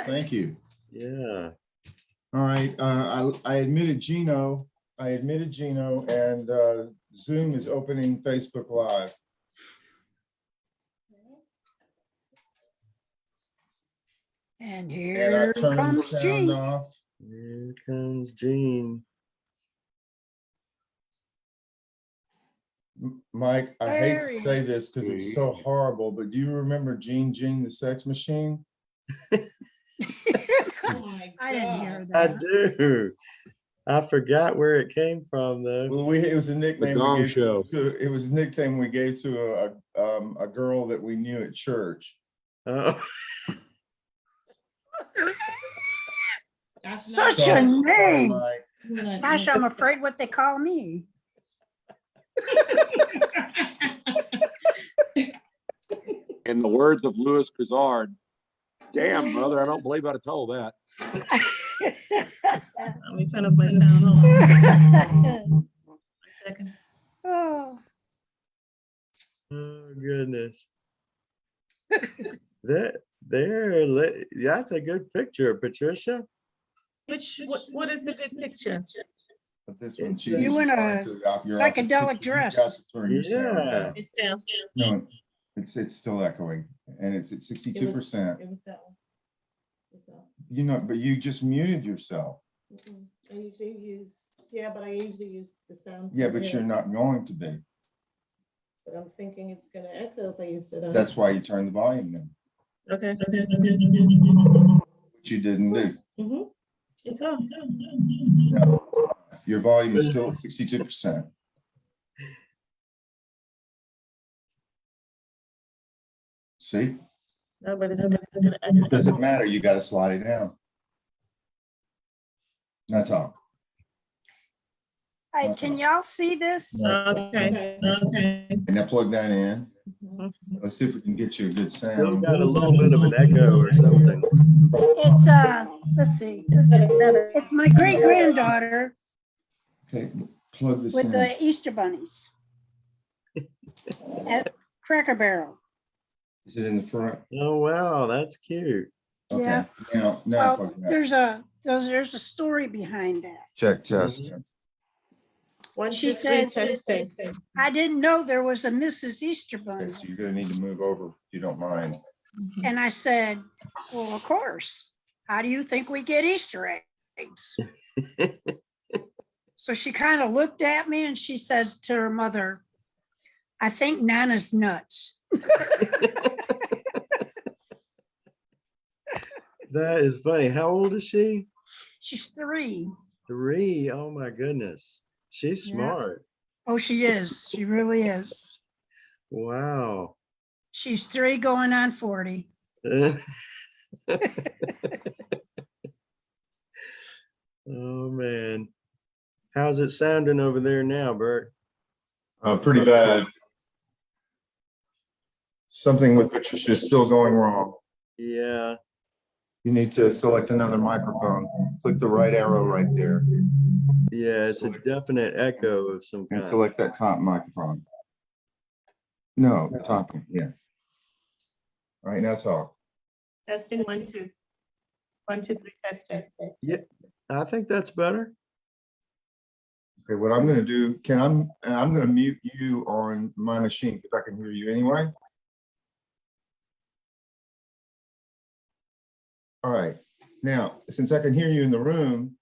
Thank you. Yeah. All right, I admitted Gino, and Zoom is opening Facebook Live. And And here I turned the comes sound Gene. off. Here comes Gene. Mike, I hate There to he say is. this because it's so horrible, but do you remember Gene the sex machine? Oh my I didn't hear I that. do. I forgot where it came from though. Well, it was a nickname we Gong gave Show. it was a nickname we gave to a girl that we knew at church. Oh, That's Such not- a Sorry, name. Mike. Gosh, I'm afraid what they call me. In the words of Louis Grizzard, damn, brother, I don't believe I'd have told that. Let me turn up my sound. Hold on. 1 second. Oh, oh goodness. That's a good picture, Patricia. What is the good picture? But this one, she You was in a referring to the opposite. psychedelic You dress. got to turn your sound Yeah. down. It's down. No, it's still echoing, and it's at 62%. It was that one. It's up. You know, but you just muted yourself. I usually use, but I usually use the sound. Yeah, from but here. you're not going to be. But I'm thinking it's gonna echo if I use it on. That's why you turn the volume down, Okay. which you didn't do. It's on. No, your volume is still at 62%. See, No, but it's it doesn't matter. You got to slide it down. Now talk. Hey, can y'all see this? Okay. And now plug that in. Mhm. Let's see if we can get you a good Still sound. got a little bit of an echo or something. It's let's see. It's my great granddaughter Okay, plug this with in. the Easter bunnies at Cracker Barrel. Is it in the front? Oh wow, that's cute. Okay. Yeah. Now Well, plug that. there's a story behind that. Check test. Mhm. 1, She 2, 3, says- testing. I didn't know there was a Mrs. Easter Okay, bunny. so you're gonna need to move over if you don't mind. And I said, well, of course. How do you think we get Easter eggs? So she kind of looked at me and she says to her mother, I think Nana's nuts. That is funny. How old is she? She's 3. 3. Oh my goodness. She's Yeah. smart. Oh, she is. She really is. Wow. She's 3 going on 40. Oh man. How's it sounding over there now, Bert? Pretty bad. Something with Patricia is still going wrong. Yeah. You need to select another microphone. Click the right arrow right there Yeah, it's a definite echo of some and kind. select that top microphone. No, the top one, yeah. All right, now talk. Testing 1, 2. 1, 2, 3, testing. I think that's better. Okay, what I'm gonna do, I'm gonna mute you on my machine because I can hear you anyway. All right, now, since I can hear you in the room,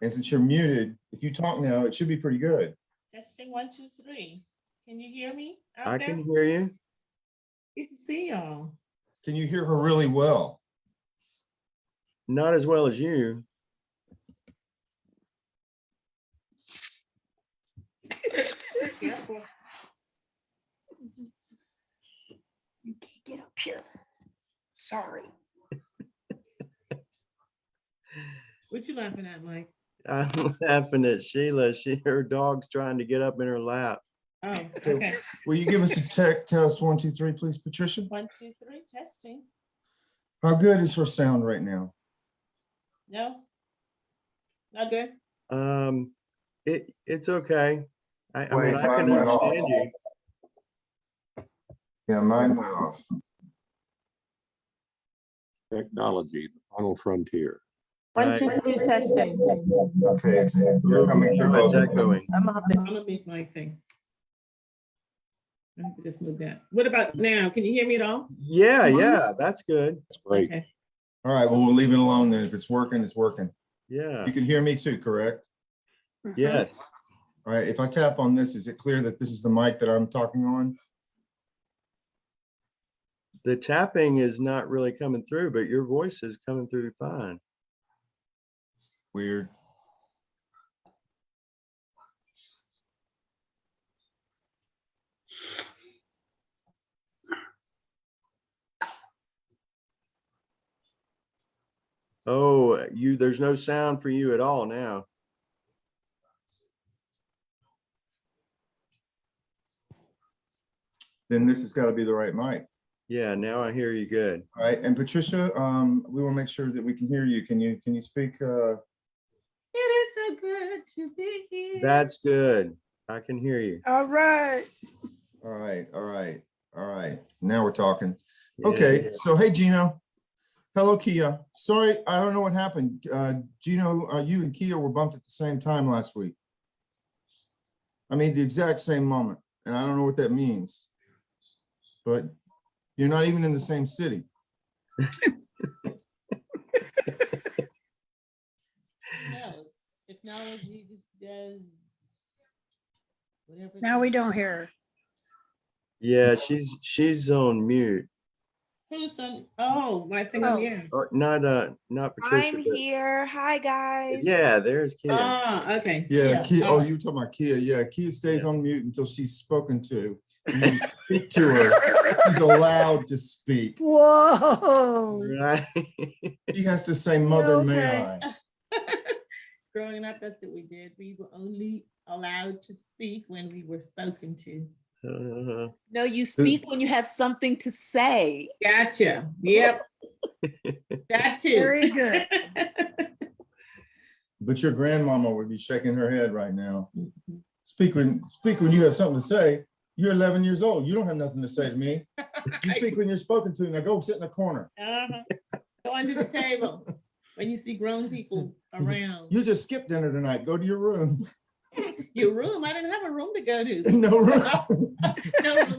and since you're muted, if you talk now, it should be pretty good. Testing 1, 2, 3. Can you hear me? I can hear you. You can see y'all. Can you hear her really well? Not as well as you. You can't get up here. Sorry. What you laughing at, Mike? I'm laughing at Sheila. Her dog's trying to get up in her lap. Oh, okay. Will you give us a test 1, 2, 3, please, Patricia? 1, 2, 3, testing. How good is her sound right now? No? Not good? It's okay. I mean, Wait, I can mine went off. understand you. Yeah, mine went off. Technology, the Final frontier. Right. 1, 2, 3 testing. Okay, you're coming through. It's echoing. I'm gonna have to. I'm gonna make my thing. I have to just move that. What about now? Can you hear me at all? Yeah, that's good. That's great. Okay. All right, well, we'll leave it alone then. If it's working, it's working. Yeah, You can hear me too, correct? yes. All right, if I tap on this, is it clear that this is the mic that I'm talking on? The tapping is not really coming through, but your voice is coming through fine. Weird. Oh, there's no sound for you at all now. Then this has got to be the right mic. Yeah, now I hear you good. All right, and Patricia, we will make sure that we can hear you. Can you speak? It is so good to be here. That's good. I can hear you. All right. All right, all right, all right. Now we're talking. Yeah, Okay, yeah. so hey, Gino. Hello, Kia. Sorry, I don't know what happened. Gino, you and Kia were bumped at the same time last week. I mean, the exact same moment, and I don't know what that means. But you're not even in the same city. knows. Technology just does whatever. Now we don't hear her. Yeah, she's on mute. Who's on? Oh, my thing Oh. on here. Or not Patricia. I'm but- here. Hi, guys. Yeah, there's Kia. Ah, okay. Yeah, Kia. Oh, Oh. you were talking about Kia. Yeah, Kia stays Yeah. on mute until she's spoken to. And you speak to her. She's allowed to speak. Whoa. Right. She has to say, "Mother, may Okay. I?" Growing up, that's what we did. We were only allowed to speak when we were spoken to. No, you speak when you have something to say. Gotcha. Yep. That too. Very good. But your grandmama would be shaking her head right now. Speak when you have something to say. You're 11 years old. You don't have nothing to say to me. You speak when you're spoken to. Now go sit in the corner. Uh-huh. Go under the table when you see grown people around. You just skipped dinner tonight. Go to your room. Your room? I didn't have a room to go to. No room. No room.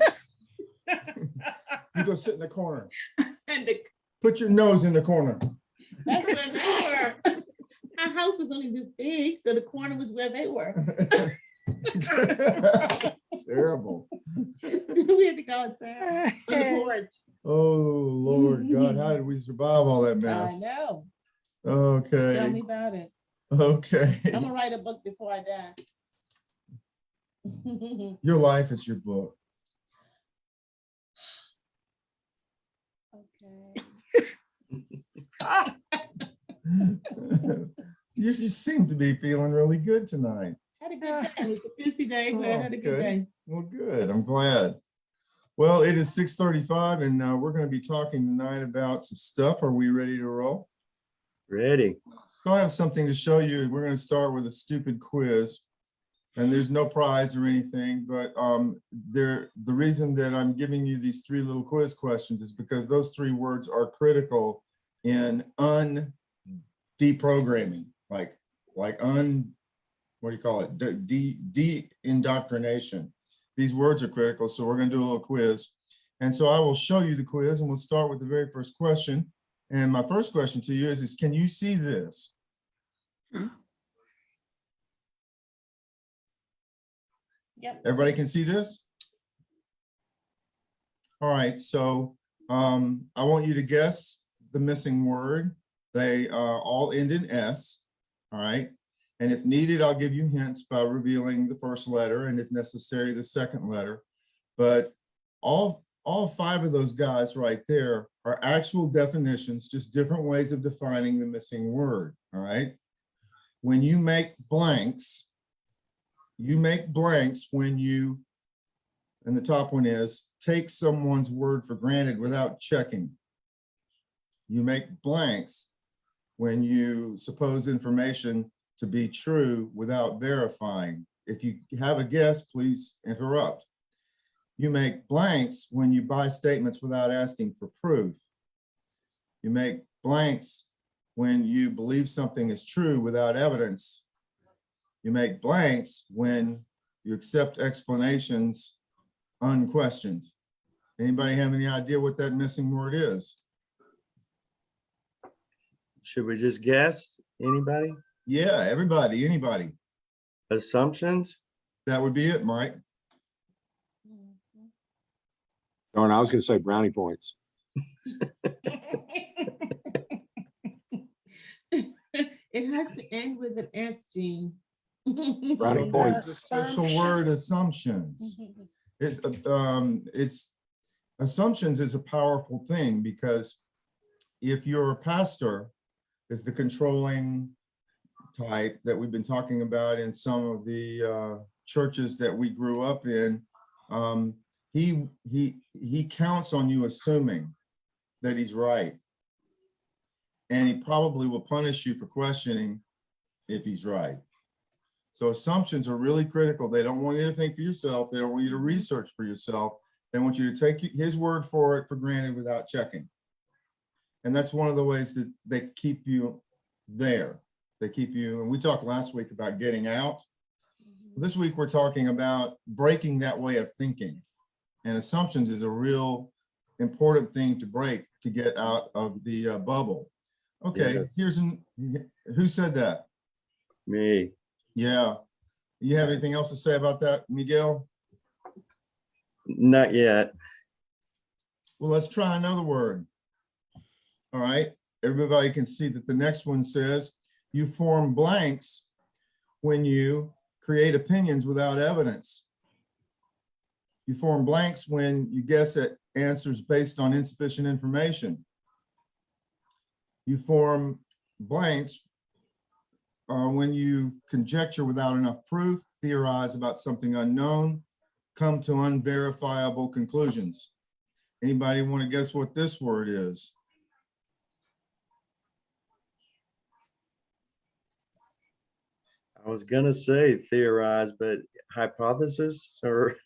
You go sit in the corner. And Put your nose in the corner. that's where they were. Our house was only this big, so the corner was where they were. It's terrible. We had to go outside on the porch. Oh, Lord God, how did we survive all that I mess? know. Tell me Okay, about it. okay. I'm gonna write a book before I die. Your life is your book. Okay. You seem to be feeling really good tonight. Had a good day. It was a busy day, but I had a good Okay. day. Well, good. I'm glad. Well, it is 6:35 and we're going to be talking tonight about some stuff. Are we ready to roll? Ready. So I have something to show you. We're going to start with a stupid quiz. And there's no prize or anything, but the reason that I'm giving you these three little quiz questions is because those three words are critical in deprogramming, like what do you call it? De-indoctrination. These words are critical, so we're going to do a little quiz. And so I will show you the quiz, and we'll start with the very first question. And my first question to you is can you see this? Yep. Everybody can see this? All right, so I want you to guess the missing word. They all end in S, all right? And if needed, I'll give you hints by revealing the first letter and if necessary, the second letter. But all five of those guys right there are actual definitions, just different ways of defining the missing word, all right? When you make blanks when you, and the top one is, take someone's word for granted without checking. You make blanks when you suppose information to be true without verifying. If you have a guess, please interrupt. You make blanks when you buy statements without asking for proof. You make blanks when you believe something is true without evidence. You make blanks when you accept explanations unquestioned. Anybody have any idea what that missing word is? Should we just guess? Anybody? Yeah, everybody, anybody. Assumptions? That would be it, Mike. Darn, I was gonna say brownie points. It has to end with an S, Gene. Brownie So points. that's the special word assumptions. It's assumptions is a powerful thing, because if your pastor is the controlling type that we've been talking about in some of the churches that we grew up in, he counts on you assuming that he's right, and he probably will punish you for questioning if he's right. So assumptions are really critical. They don't want you to think for yourself. They don't want you to research for yourself. They want you to take his word for it for granted without checking. And that's one of the ways that they keep you there. They keep you, and we talked last week about getting out. This week, we're talking about breaking that way of thinking. And assumptions is a real important thing to break to get out of the bubble. Okay, Yes. Who said that? Me. Yeah. You have anything else to say about that, Miguel? Not yet. Well, let's try another word. All right, everybody can see that the next one says you form blanks when you create opinions without evidence. You form blanks when you guess at answers based on insufficient information. You form blanks when you conjecture without enough proof, theorize about something unknown, come to unverifiable conclusions. Anybody want to guess what this word is? I was gonna say theorize, but hypothesis or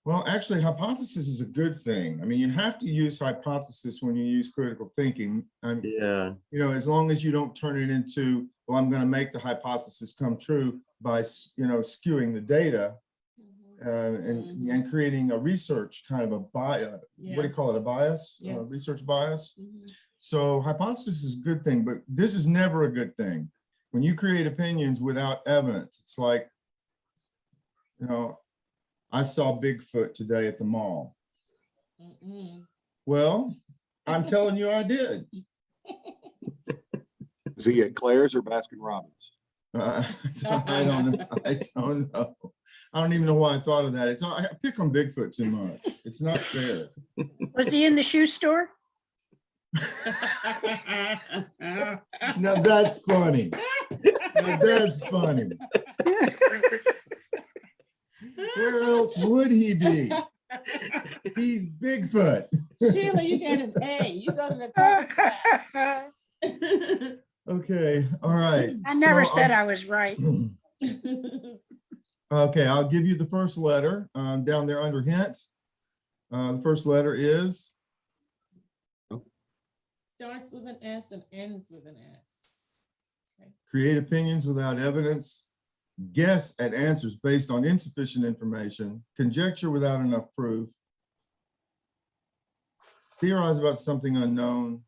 Well, actually, hypothesis is a good thing. I mean, you have to use hypothesis when you use critical thinking. And, yeah. you know, as long as you don't turn it into, well, I'm going to make the hypothesis come true by, skewing the data and creating a research kind of a bias. What do you call it? A bias? Yes. Research bias. So hypothesis is a good thing, but this is never a good thing. When you create opinions without evidence, it's like, I saw Bigfoot today at the mall. Well, I'm telling you I did. Is he at Claire's or Baskin Robbins? I don't know. I don't know. I don't even know why I thought of that. I pick on Bigfoot too much. It's not fair. Was he in the shoe store? Now that's funny. Now that's funny. Where else would he be? He's Bigfoot. Sheila, you get an A. You go to the top class. Okay, all right. I never So, said I was right. Okay, I'll give you the first letter down there under hint. The first letter is Starts with an S and ends with an S. Okay. create opinions without evidence, guess at answers based on insufficient information, conjecture without enough proof, theorize about something unknown.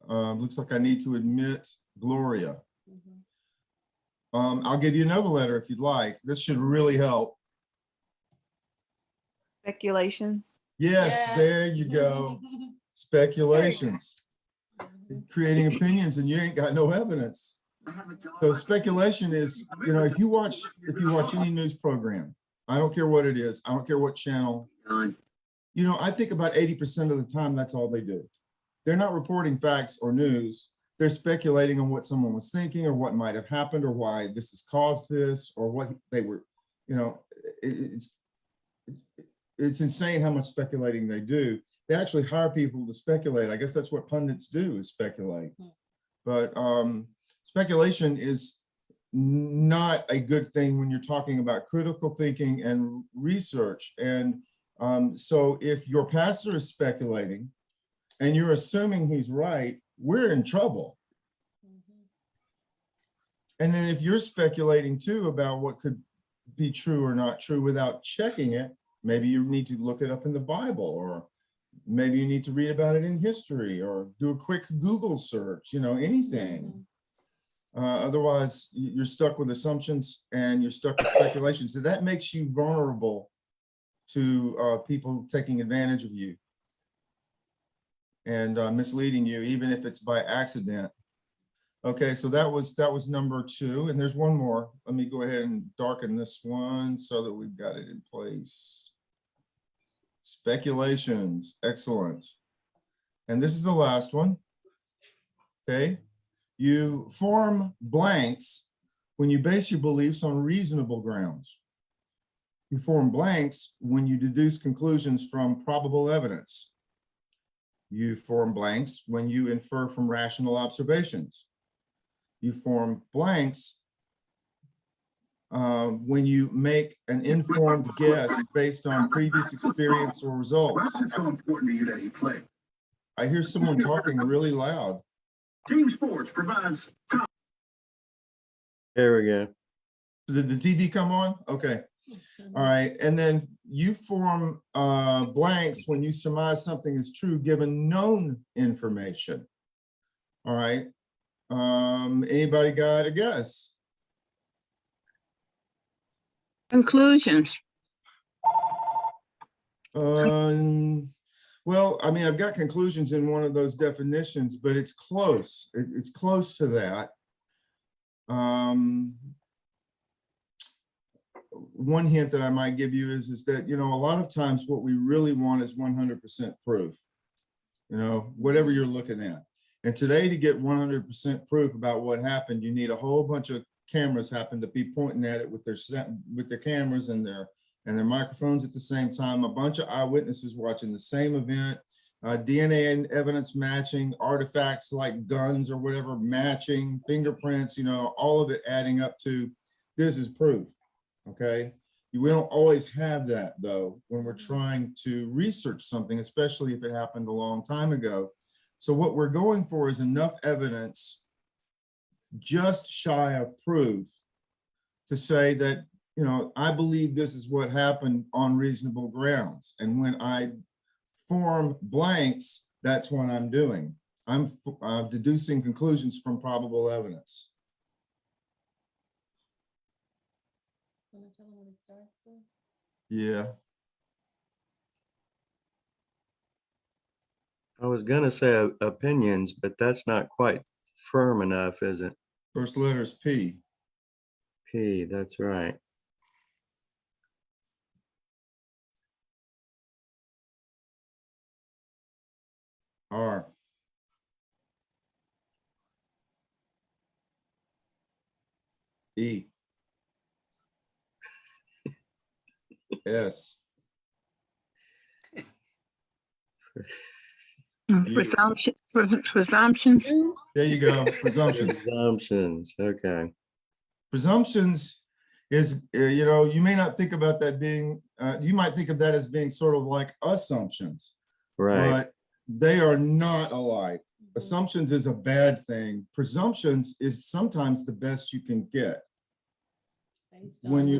Looks like I need to admit Gloria. I'll give you another letter if you'd like. This should really help. Speculations. Yes, Yeah. there you go. Speculations. Creating opinions and you ain't got no evidence. So speculation is, if you watch any news program, I don't care what it is, I don't care what channel, I think about 80% of the time that's all they do. They're not reporting facts or news. They're speculating on what someone was thinking or what might have happened or why this has caused this or what they were, it's insane how much speculating they do. They actually hire people to speculate. I guess that's what pundits do, is speculate. But speculation is not a good thing when you're talking about critical thinking and research. And so if your pastor is speculating, and you're assuming he's right, we're in trouble. Mhm. And then if you're speculating too about what could be true or not true without checking it, maybe you need to look it up in the Bible, or maybe you need to read about it in history, or do a quick Google search, anything. Otherwise, you're stuck with assumptions and you're stuck with speculation. So that makes you vulnerable to people taking advantage of you and misleading you, even if it's by accident. Okay, so that was number 2, and there's one more. Let me go ahead and darken this one so that we've got it in place. Speculations, excellent. And this is the last one. Okay, you form blanks when you base your beliefs on reasonable grounds. You form blanks when you deduce conclusions from probable evidence. You form blanks when you infer from rational observations. You form blanks when you make an informed guess based on previous experience or results. Why is it so important to you that he play? I hear someone talking really loud. Team sports provides. There we go. Did the TV come on? Okay. All right. And then you form blanks when you surmise something is true given known information. All right. Anybody got a guess? Conclusions. Well, I mean, I've got conclusions in one of those definitions, but it's close. It's close to that. One hint that I might give you is that, a lot of times what we really want is 100% proof, whatever you're looking at. And today, to get 100% proof about what happened, you need a whole bunch of cameras happen to be pointing at it with their cameras and their microphones at the same time, a bunch of eyewitnesses watching the same event, DNA and evidence matching, artifacts like guns or whatever matching, fingerprints, all of it adding up to this is proof. Okay. We don't always have that though when we're trying to research something, especially if it happened a long time ago. So what we're going for is enough evidence just shy of proof to say that, I believe this is what happened on reasonable grounds. And when I form blanks, that's what I'm doing. I'm deducing conclusions from probable evidence. Wanna tell them when it starts, sir? Yeah. I was gonna say opinions, but that's not quite firm enough, is it? First letter is P. P, that's right. R. E. S. Presumptions. There you go. Presumptions. Presumptions, okay. Presumptions is, you may not think about that being, you might think of that as being sort of like assumptions, Right, but they are not alike. Assumptions is a bad thing. Presumptions is sometimes the best you can get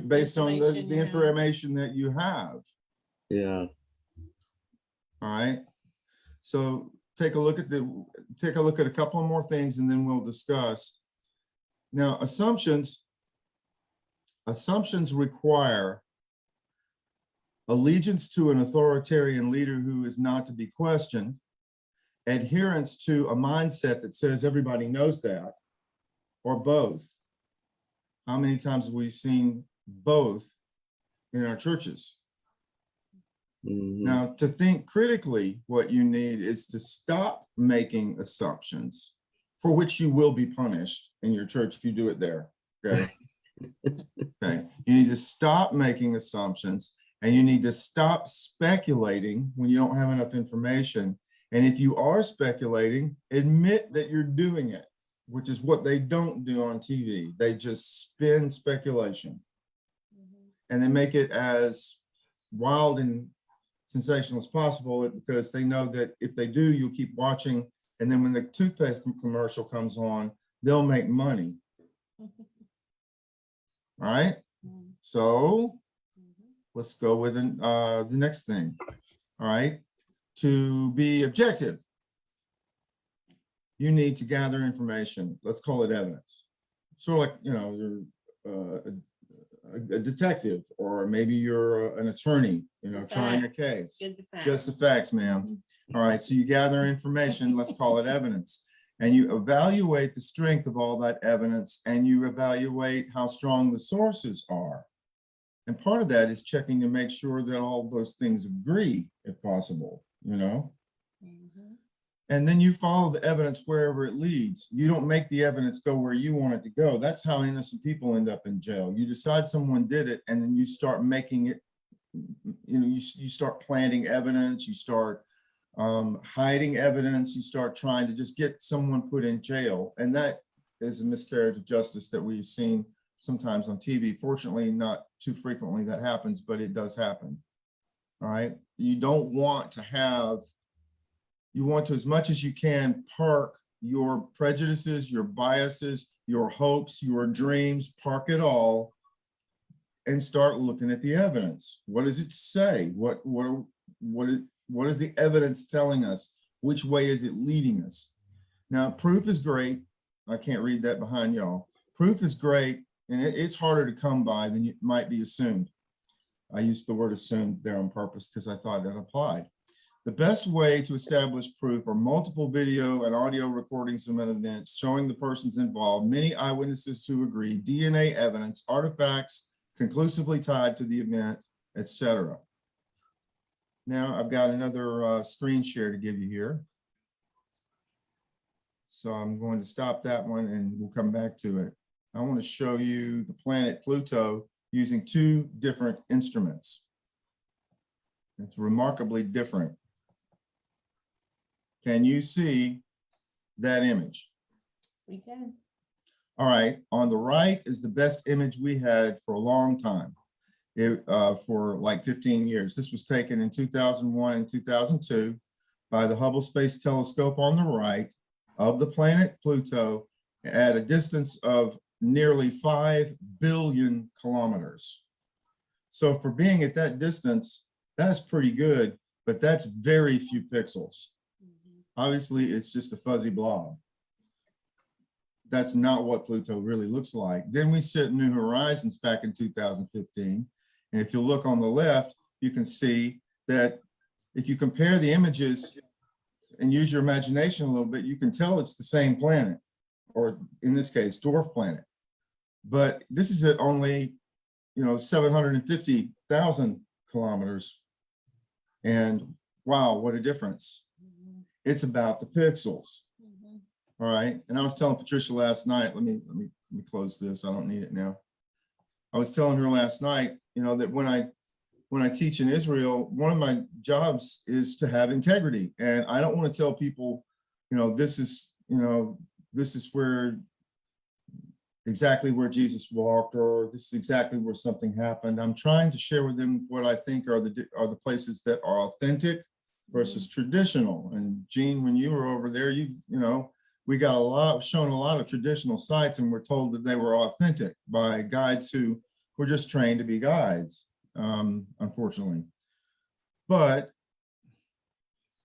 based on the information that you have. yeah. All right. So take a look at a couple more things and then we'll discuss. Now, assumptions require allegiance to an authoritarian leader who is not to be questioned, adherence to a mindset that says everybody knows that, or both. How many times have we seen both in our churches? Mhm. Now, to think critically, what you need is to stop making assumptions for which you will be punished in your church if you do it there. Okay. Okay. You need to stop making assumptions and you need to stop speculating when you don't have enough information. And if you are speculating, admit that you're doing it, which is what they don't do on TV. They just spin speculation and they make it as wild and sensational as possible because they know that if they do, you'll keep watching. And then when the toothpaste commercial comes on, they'll make money. All right. So let's go with the next thing. All right. To be objective, you need to gather information. Let's call it evidence. Sort of like, you know, you're a detective, or maybe you're an attorney, you know, trying a case. Get the facts. Just the facts, ma'am. All right, so you gather information, let's call it evidence. And you evaluate the strength of all that evidence, and you evaluate how strong the sources are. And part of that is checking to make sure that all those things agree, if possible, you know? And then you follow the evidence wherever it leads. You don't make the evidence go where you want it to go. That's how innocent people end up in jail. You decide someone did it, and then you start making it, you know, you start planting evidence, you start hiding evidence, you start trying to just get someone put in jail. And that is a miscarriage of justice that we've seen sometimes on TV. Fortunately, not too frequently that happens, but it does happen. All right. You don't want to have, you want to, as much as you can, park your prejudices, your biases, your hopes, your dreams, park it all and start looking at the evidence. What does it say? What is the evidence telling us? Which way is it leading us? Now, proof is great. I can't read that behind y'all. Proof is great, and it's harder to come by than it might be assumed. I used the word assumed there on purpose because I thought that applied. The best way to establish proof are multiple video and audio recordings of an event showing the persons involved, many eyewitnesses who agree, DNA evidence, artifacts conclusively tied to the event, etc. Now I've got another screen share to give you here. So I'm going to stop that one and we'll come back to it. I want to show you the planet Pluto using two different instruments. It's remarkably different. Can you see that image? We can. All right, on the right is the best image we had for a long time, for like 15 years. This was taken in 2001 and 2002 by the Hubble Space Telescope on the right of the planet Pluto at a distance of nearly 5 billion kilometers. So for being at that distance, that's pretty good, but that's very few pixels. Obviously, it's just a fuzzy blob. That's not what Pluto really looks like. Then we set New Horizons back in 2015. And if you look on the left, you can see that if you compare the images and use your imagination a little bit, you can tell it's the same planet, or in this case, dwarf planet. But this is at only, you know, 750,000 kilometers. And wow, what a difference. It's about the pixels. All right. And I was telling Patricia last night, let me close this. I don't need it now. I was telling her last night, you know, that when I teach in Israel, one of my jobs is to have integrity. And I don't want to tell people, you know, this is where exactly where Jesus walked, or this is exactly where something happened. I'm trying to share with them what I think are the places that are authentic versus traditional. And Gene, when you were over there, you know, we got shown a lot of traditional sites, and we're told that they were authentic by guides who were just trained to be guides, unfortunately. But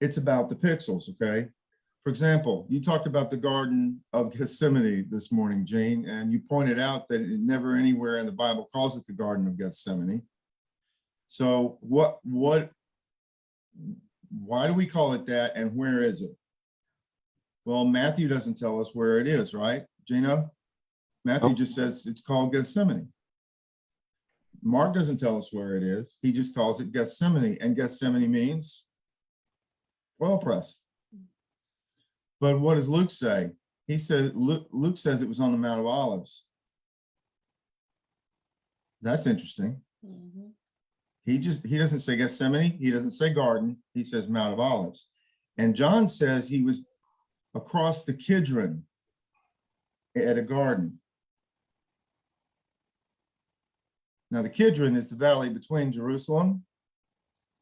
it's about the pixels, okay? For example, you talked about the Garden of Gethsemane this morning, Jane, and you pointed out that it never anywhere in the Bible calls it the Garden of Gethsemane. So why do we call it that, and where is it? Well, Matthew doesn't tell us where it is, right, Gino? Matthew just says it's called Gethsemane. Mark doesn't tell us where it is. He just calls it Gethsemane, and Gethsemane means oil press. But what does Luke say? He says, Luke says it was on the Mount of Olives. That's interesting. He doesn't say Gethsemane. He doesn't say garden. He says Mount of Olives. And John says he was across the Kidron at a garden. Now the Kidron is the valley between Jerusalem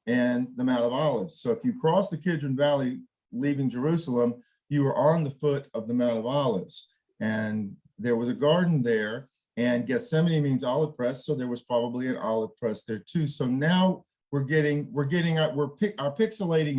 and the Mount of Olives. So if you cross the Kidron Valley leaving Jerusalem, you were on the foot of the Mount of Olives. And there was a garden there, and Gethsemane means olive press, so there was probably an olive press there too. So now our pixelating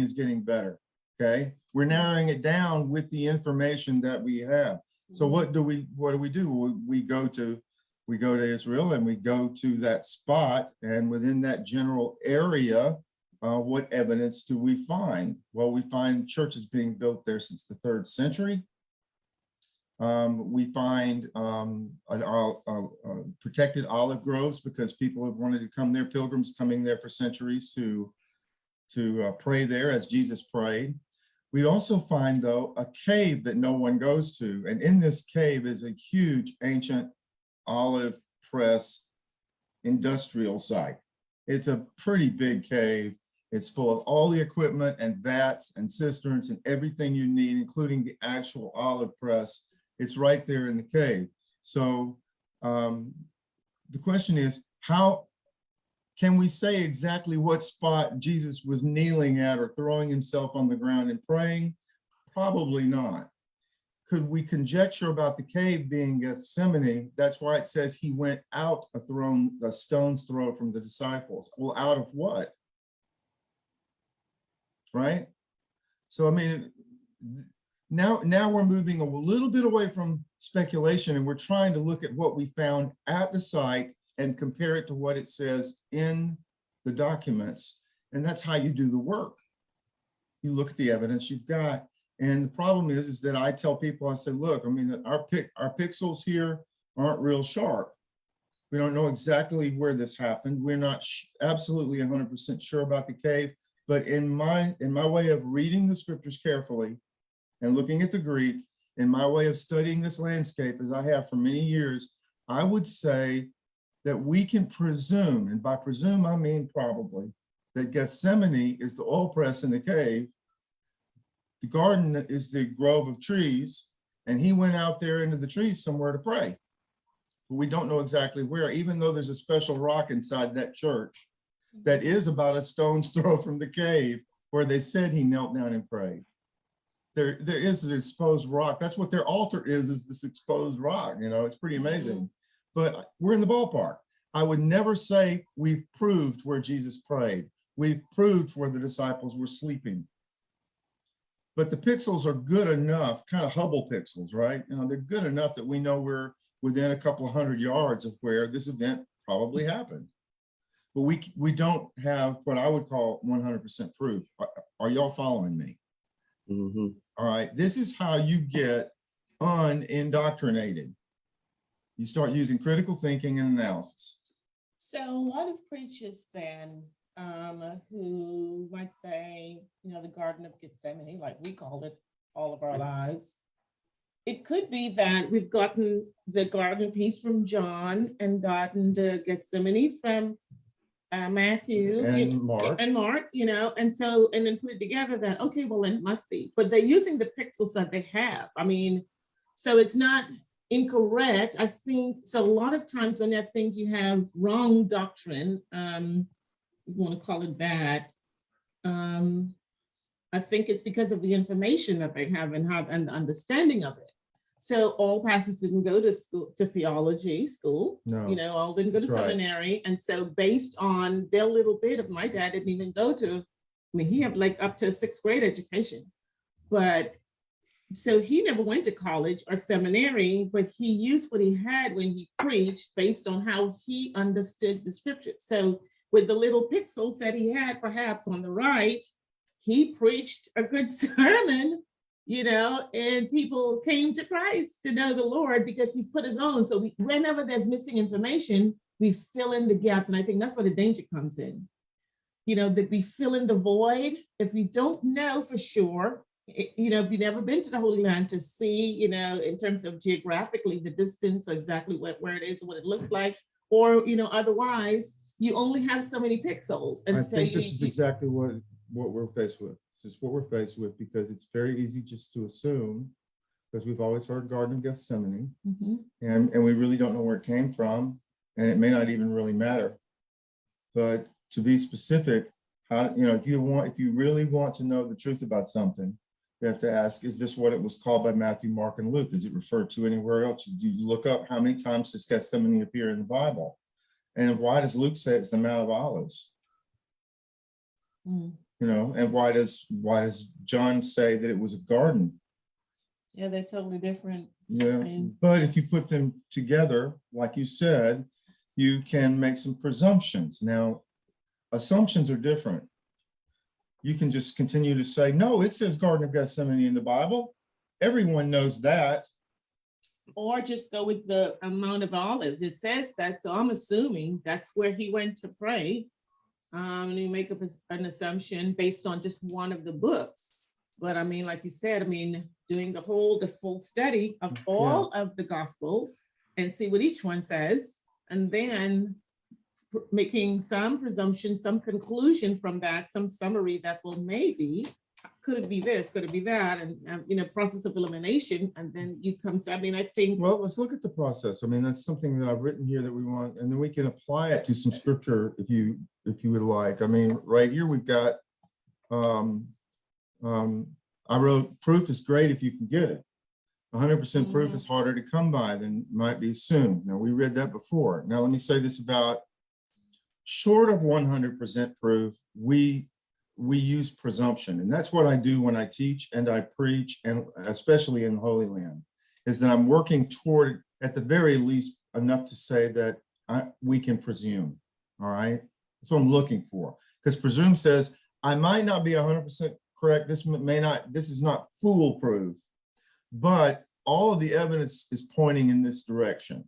is getting better, okay? We're narrowing it down with the information that we have. So what do we do? We go to Israel, and we go to that spot, and within that general area, what evidence do we find? Well, we find churches being built there since the 3rd century. We find protected olive groves because people have wanted to come there, pilgrims coming there for centuries to pray there as Jesus prayed. We also find, though, a cave that no one goes to. And in this cave is a huge ancient olive press industrial site. It's a pretty big cave. It's full of all the equipment and vats and cisterns and everything you need, including the actual olive press. It's right there in the cave. So the question is, how can we say exactly what spot Jesus was kneeling at or throwing himself on the ground and praying? Probably not. Could we conjecture about the cave being Gethsemane? That's why it says he went out a stone's throw from the disciples. Well, out of what? Right? So, I mean, now we're moving a little bit away from speculation, and we're trying to look at what we found at the site and compare it to what it says in the documents. And that's how you do the work. You look at the evidence you've got. And the problem is that I tell people, I say, look, I mean, our pixels here aren't real sharp. We don't know exactly where this happened. We're not absolutely 100% sure about the cave. But in my way of reading the scriptures carefully and looking at the Greek, in my way of studying this landscape, as I have for many years, I would say that we can presume, and by presume I mean probably, that Gethsemane is the oil press in the cave, the garden is the grove of trees, and he went out there into the trees somewhere to pray. But we don't know exactly where, even though there's a special rock inside that church that is about a stone's throw from the cave where they said he knelt down and prayed. There is an exposed rock. That's what their altar is this exposed rock. You know, it's pretty amazing. But we're in the ballpark. I would never say we've proved where Jesus prayed. We've proved where the disciples were sleeping. But the pixels are good enough, kind of Hubble pixels, right? You know, they're good enough that we know we're within a couple of 100 yards of where this event probably happened. But we don't have what I would call 100% proof. Are y'all following me? Mm-hmm. All right, this is how you get un-indoctrinated. You start using critical thinking and analysis. So a lot of preachers then who might say, you know, the Garden of Gethsemane, like we called it all of our lives. It could be that we've gotten the garden piece from John and gotten the Gethsemane from Matthew And Mark. you know, and so, and then put it together that, okay, well, it must be, but they're using the pixels that they have. I mean, so it's not incorrect. I think, so a lot of times when I think you have wrong doctrine, if you want to call it that, I think it's because of the information that they have and how and the understanding of it. So all pastors didn't go to school, to theology school. No, you know, all didn't go to that's right. seminary. And so based on their little bit of, my dad didn't even go to, I mean, he had like up to a 6th grade education, but so he never went to college or seminary, but he used what he had when he preached based on how he understood the scriptures. So with the little pixels that he had perhaps on the right, he preached a good sermon, you know, and people came to Christ to know the Lord because he's put his own. So whenever there's missing information, we fill in the gaps. And I think that's where the danger comes in. You know, that we fill in the void. If we don't know for sure, you know, if you've never been to the Holy Land to see, you know, in terms of geographically the distance or exactly where it is and what it looks like, or, you know, otherwise, you only have so many pixels. And I so think this is exactly what we're faced with. This is what we're faced with because it's very easy just to assume, because we've always heard Garden of Gethsemane, and we really don't know where it came from, and it may not even really matter. But to be specific, How, you know, if you really want to know the truth about something, you have to ask, is this what it was called by Matthew, Mark, and Luke? Is it referred to anywhere else? Do you look up how many times does Gethsemane appear in the Bible? And why does Luke say it's the Mount of Olives? Mm. You know, and why does John say that it was a garden? Yeah, they're totally different. Yeah, And- but if you put them together, like you said, you can make some presumptions. Now, assumptions are different. You can just continue to say, no, it says Garden of Gethsemane in the Bible. Everyone knows that. Or just go with the Mount of Olives. It says that, so I'm assuming that's where he went to pray. And you make up an assumption based on just one of the books. But I mean, like you said, I mean, doing the full study of all of the Gospels and see what each one says, and then making some presumption, some conclusion from that, some summary that will maybe, could it be this, could it be that, and you know, process of elimination, and then you come, so I mean, I think. Well, let's look at the process. I mean, that's something that I've written here that we want, and then we can apply it to some scripture if you would like. I mean, right here we've got, I wrote, proof is great if you can get it. 100% proof is harder to come by than might be assumed. Now, we read that before. Now, let me say this about, short of 100% proof, we use presumption. And that's what I do when I teach and I preach, and especially in the Holy Land, is that I'm working toward, at the very least, enough to say that we can presume, all right? That's what I'm looking for. Because presume says, I might not be 100% correct. This is not foolproof, but all of the evidence is pointing in this direction,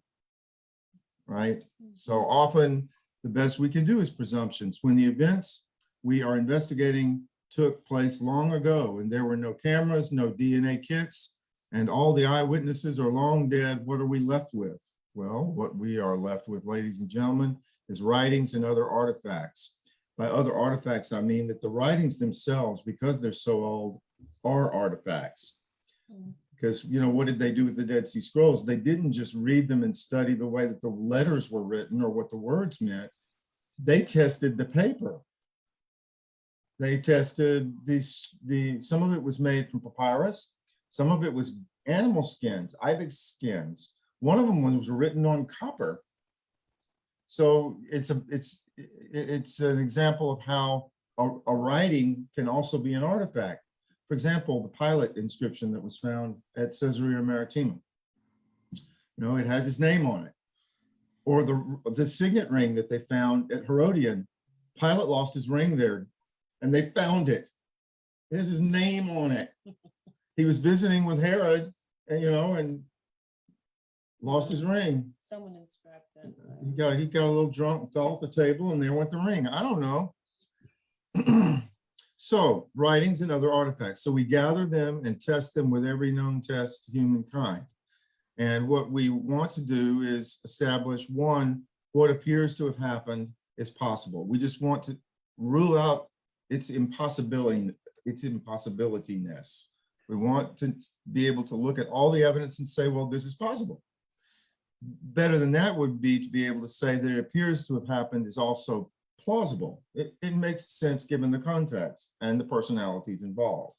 right? So often the best we can do is presumptions. When the events we are investigating took place long ago and there were no cameras, no DNA kits, and all the eyewitnesses are long dead, what are we left with? Well, what we are left with, ladies and gentlemen, is writings and other artifacts. By other artifacts, I mean that the writings themselves, because they're so old, are artifacts. Because, you know, what did they do with the Dead Sea Scrolls? They didn't just read them and study the way that the letters were written or what the words meant. They tested the paper. They tested some of it was made from papyrus. Some of it was animal skins, ibex skins. One of them was written on copper. So it's an example of how a writing can also be an artifact. For example, the Pilate inscription that was found at Caesarea Maritima. You know, it has his name on it. Or the signet ring that they found at Herodian. Pilate lost his ring there, and they found it. It has his name on it. He was visiting with Herod, and you know, and lost his ring. Someone inscribed that. He got a little drunk and fell off the table, and there went the ring. I don't know. So writings and other artifacts. So we gather them and test them with every known test to humankind. And what we want to do is establish, one, what appears to have happened is possible. We just want to rule out its impossibility, its impossibilityness. We want to be able to look at all the evidence and say, well, this is possible. Better than that would be to be able to say that it appears to have happened is also plausible. It makes sense given the context and the personalities involved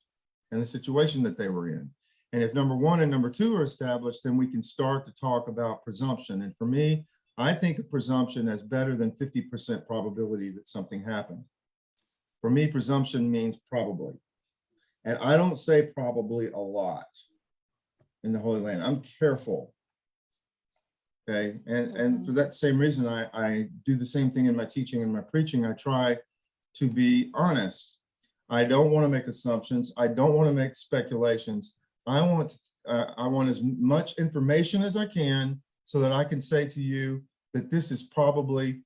and the situation that they were in. And if number one and number two are established, then we can start to talk about presumption. And for me, I think of presumption as better than 50% probability that something happened. For me, presumption means probably. And I don't say probably a lot in the Holy Land. I'm careful. Okay, and for that same reason, I do the same thing in my teaching and my preaching. I try to be honest. I don't want to make assumptions. I don't want to make speculations. I want as much information as I can so that I can say to you that this is probably,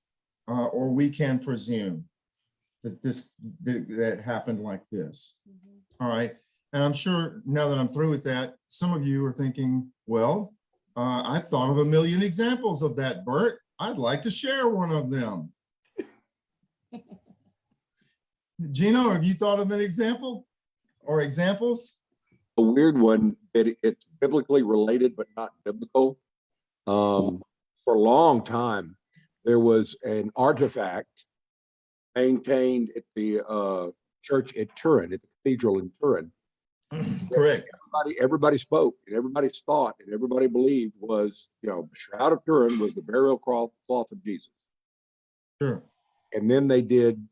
or we can presume that that happened like this. All right, and I'm sure now that I'm through with that, some of you are thinking, well, I thought of a million examples of that, Bert. I'd like to share one of them. Gino, have you thought of an example or examples? A weird one, that it's biblically related, but not biblical. For a long time, there was an artifact maintained at the church at Turin, at the cathedral in Turin. Correct. Everybody spoke, and everybody's thought, and everybody believed was, the Shroud of Turin was the burial cloth of Jesus. Sure. And then they did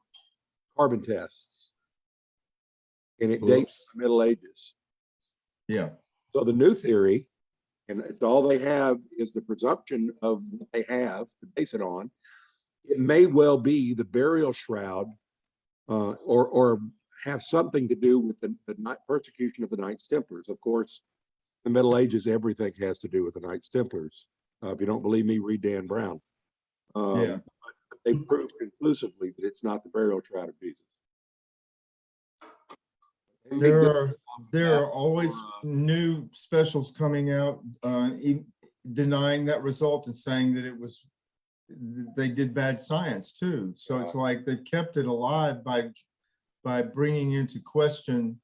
carbon tests, and it dates Oops. the Middle Ages. Yeah. So the new theory, and it's all they have is the presumption of what they have to base it on. It may well be the burial shroud, or have something to do with the persecution of the Knights Templars. Of course, the Middle Ages, everything has to do with the Knights Templars. If you don't believe me, read Dan Brown. Yeah. But they proved conclusively that it's not the burial shroud of Jesus. There are always new specials coming out, denying that result and saying that they did bad science too. So it's like they kept it alive by bringing into question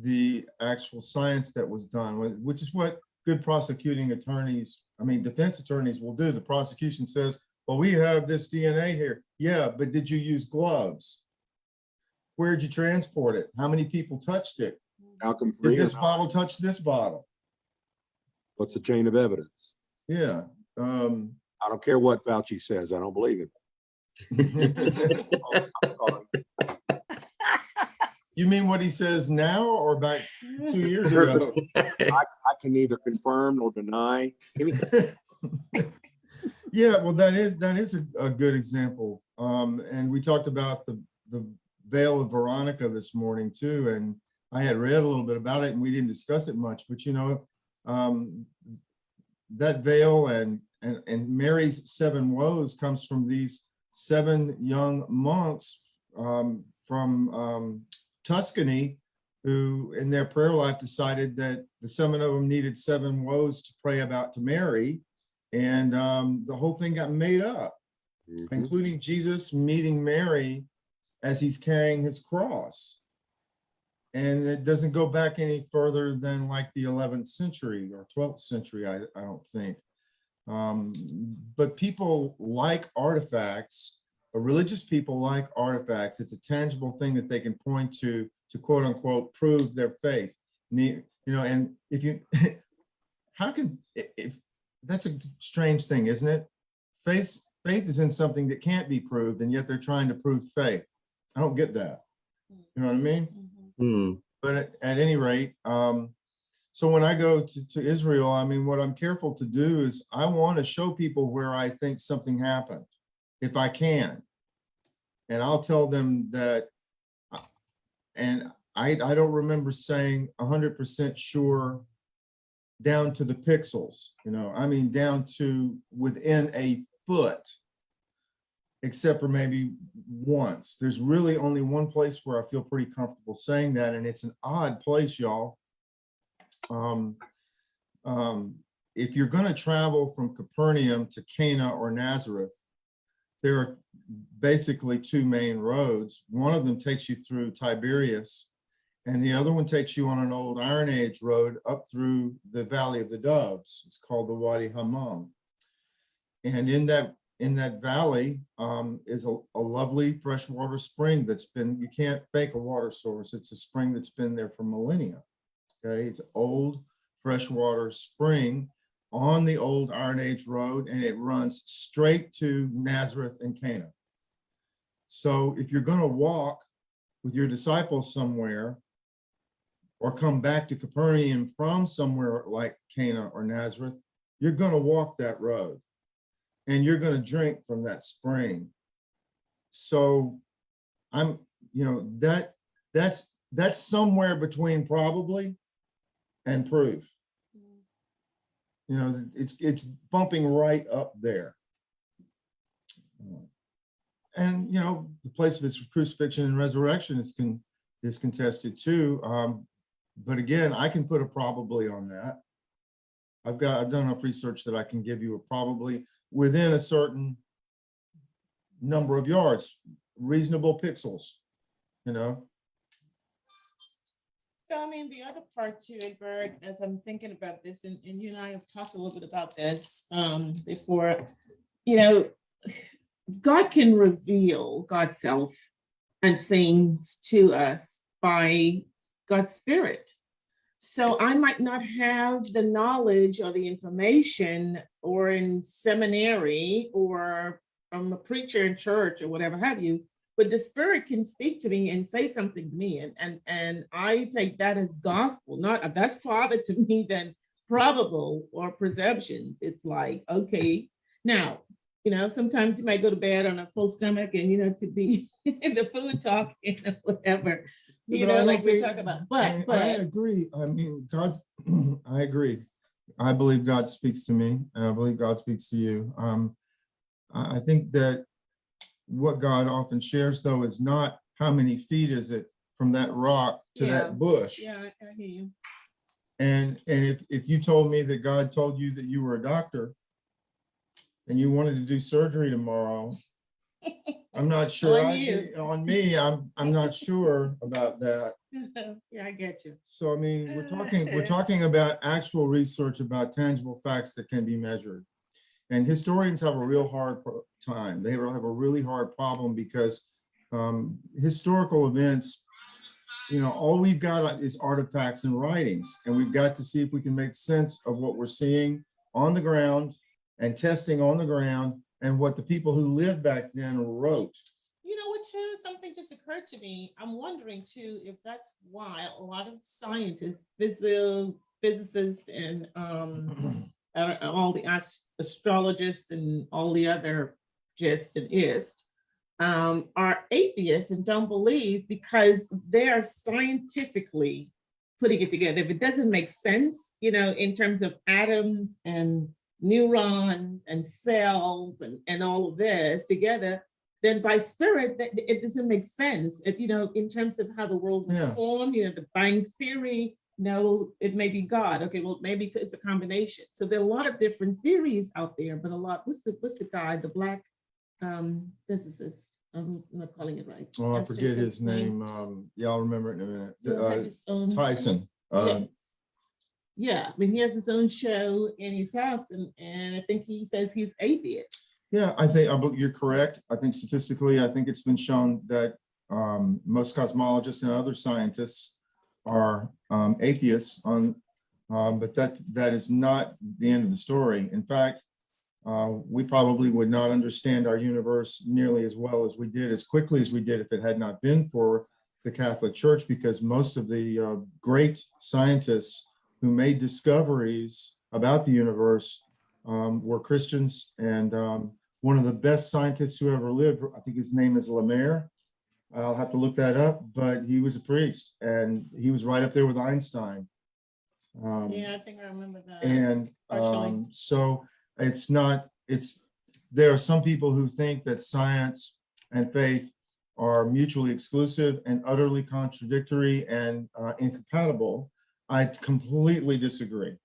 the actual science that was done, which is what good prosecuting attorneys, defense attorneys will do. The prosecution says, well, we have this DNA here. Yeah, but did you use gloves? Where'd you transport it? How many people touched it? Malcolm Did Free. this bottle touch this bottle? What's the chain of evidence? Yeah. I don't care what Fauci says. I don't believe it. Oh, I'm sorry. You mean what he says now or back 2 years ago? I can neither confirm nor deny anything. Yeah, well, that is a good example. And we talked about the veil of Veronica this morning too, and I had read a little bit about it, and we didn't discuss it much. But that veil and Mary's 7 woes comes from these 7 young monks from Tuscany, who in their prayer life decided that the 7 of them needed 7 woes to pray about to Mary, and the whole thing got made up, including Jesus meeting Mary as he's carrying his cross. And it doesn't go back any further than like the 11th century or 12th century, I don't think. But people like artifacts, or religious people like artifacts. It's a tangible thing that they can point to quote unquote prove their faith. And if you, if that's a strange thing, isn't it? Faith is in something that can't be proved, and yet they're trying to prove faith. I don't get that. You know what I mean? But at any rate, so when I go to Israel, what I'm careful to do is I want to show people where I think something happened, if I can. And I'll tell them that, and I don't remember saying 100% sure down to the pixels, down to within a foot, except for maybe once. There's really only one place where I feel pretty comfortable saying that, and it's an odd place, y'all. If you're going to travel from Capernaum to Cana or Nazareth, there are basically 2 main roads. One of them takes you through Tiberias, and the other one takes you on an old Iron Age road up through the Valley of the Doves. It's called the Wadi Hammam. And in that valley is a lovely freshwater spring you can't fake a water source. It's a spring that's been there for millennia. Okay, it's old freshwater spring on the old Iron Age road, and it runs straight to Nazareth and Cana. So if you're going to walk with your disciples somewhere, or come back to Capernaum from somewhere like Cana or Nazareth, you're going to walk that road, and you're going to drink from that spring. So that's somewhere between probably and proof. It's bumping right up there. And the place of his crucifixion and resurrection is contested too. But again, I can put a probably on that. I've done enough research that I can give you a probably within a certain number of yards, reasonable pixels, So, the other part to it, Bert, as I'm thinking about this, and you and I have talked a little bit about this before, God can reveal God's self and things to us by God's Spirit. So I might not have the knowledge or the information or in seminary or from a preacher in church or whatever have you, but the Spirit can speak to me and say something to me. And I take that as gospel, not that's farther to me than probable or perceptions. It's like, okay, now, sometimes you might go to bed on a full stomach and, it could be the food talking or whatever, But I don't like we think- talk about. I agree. I mean, God, I agree. I believe God speaks to me, and I believe God speaks to you. I think that what God often shares, though, is not how many feet is it from that rock to Yeah. that bush. Yeah, I hear you. And if you told me that God told you that you were a doctor and you wanted to do surgery tomorrow, I'm not sure. On you. On me, I'm not sure about that. Yeah, I get you. So I mean, we're talking about actual research about tangible facts that can be measured. And historians have a real hard time. They have a really hard problem because historical events, all we've got is artifacts and writings, and we've got to see if we can make sense of what we're seeing on the ground and testing on the ground and what the people who lived back then wrote. You know what, too? Something just occurred to me. I'm wondering, too, if that's why a lot of scientists, physicists, and all the astrologists and all the other gist and ist are atheists and don't believe because they're scientifically putting it together. If it doesn't make sense, in terms of atoms and neurons and cells and all of this together, then by spirit, it doesn't make sense. In terms of how the world was formed, the Bang Theory, no, it may be God. Okay, well, maybe it's a combination. So there are a lot of different theories out there, but what's the guy, the black physicist? I'm not calling it right. Oh, I forget his name. Yeah, I'll remember it in a minute. It's Tyson. Yeah, I mean, he has his own show and he talks, and I think he says he's atheist. Yeah, I think you're correct. I think statistically, I think it's been shown that most cosmologists and other scientists are atheists but that is not the end of the story. In fact, we probably would not understand our universe nearly as well as we did, as quickly as we did, if it had not been for the Catholic Church, because most of the great scientists who made discoveries about the universe were Christians. And one of the best scientists who ever lived, I think his name is Lemaire. I'll have to look that up, but he was a priest and he was right up there with Einstein. Yeah, I think I remember that. And so there are some people who think that science and faith are mutually exclusive and utterly contradictory and incompatible. I completely disagree.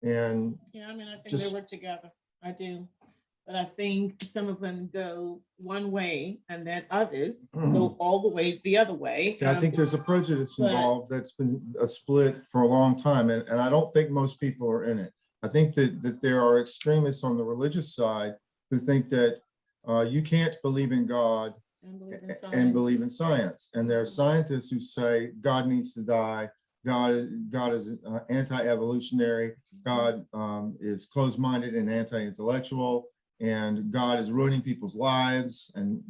And yeah, I mean, I think they work together. I do. But I think some of them go one way and then others go all the way the other way. I think there's a prejudice involved that's been a split for a long time. And I don't think most people are in it. I think that there are extremists on the religious side who think that you can't believe in God and believe in science. And there are scientists who say God needs to die. God is anti-evolutionary. God is closed-minded and anti-intellectual. And God is ruining people's lives, and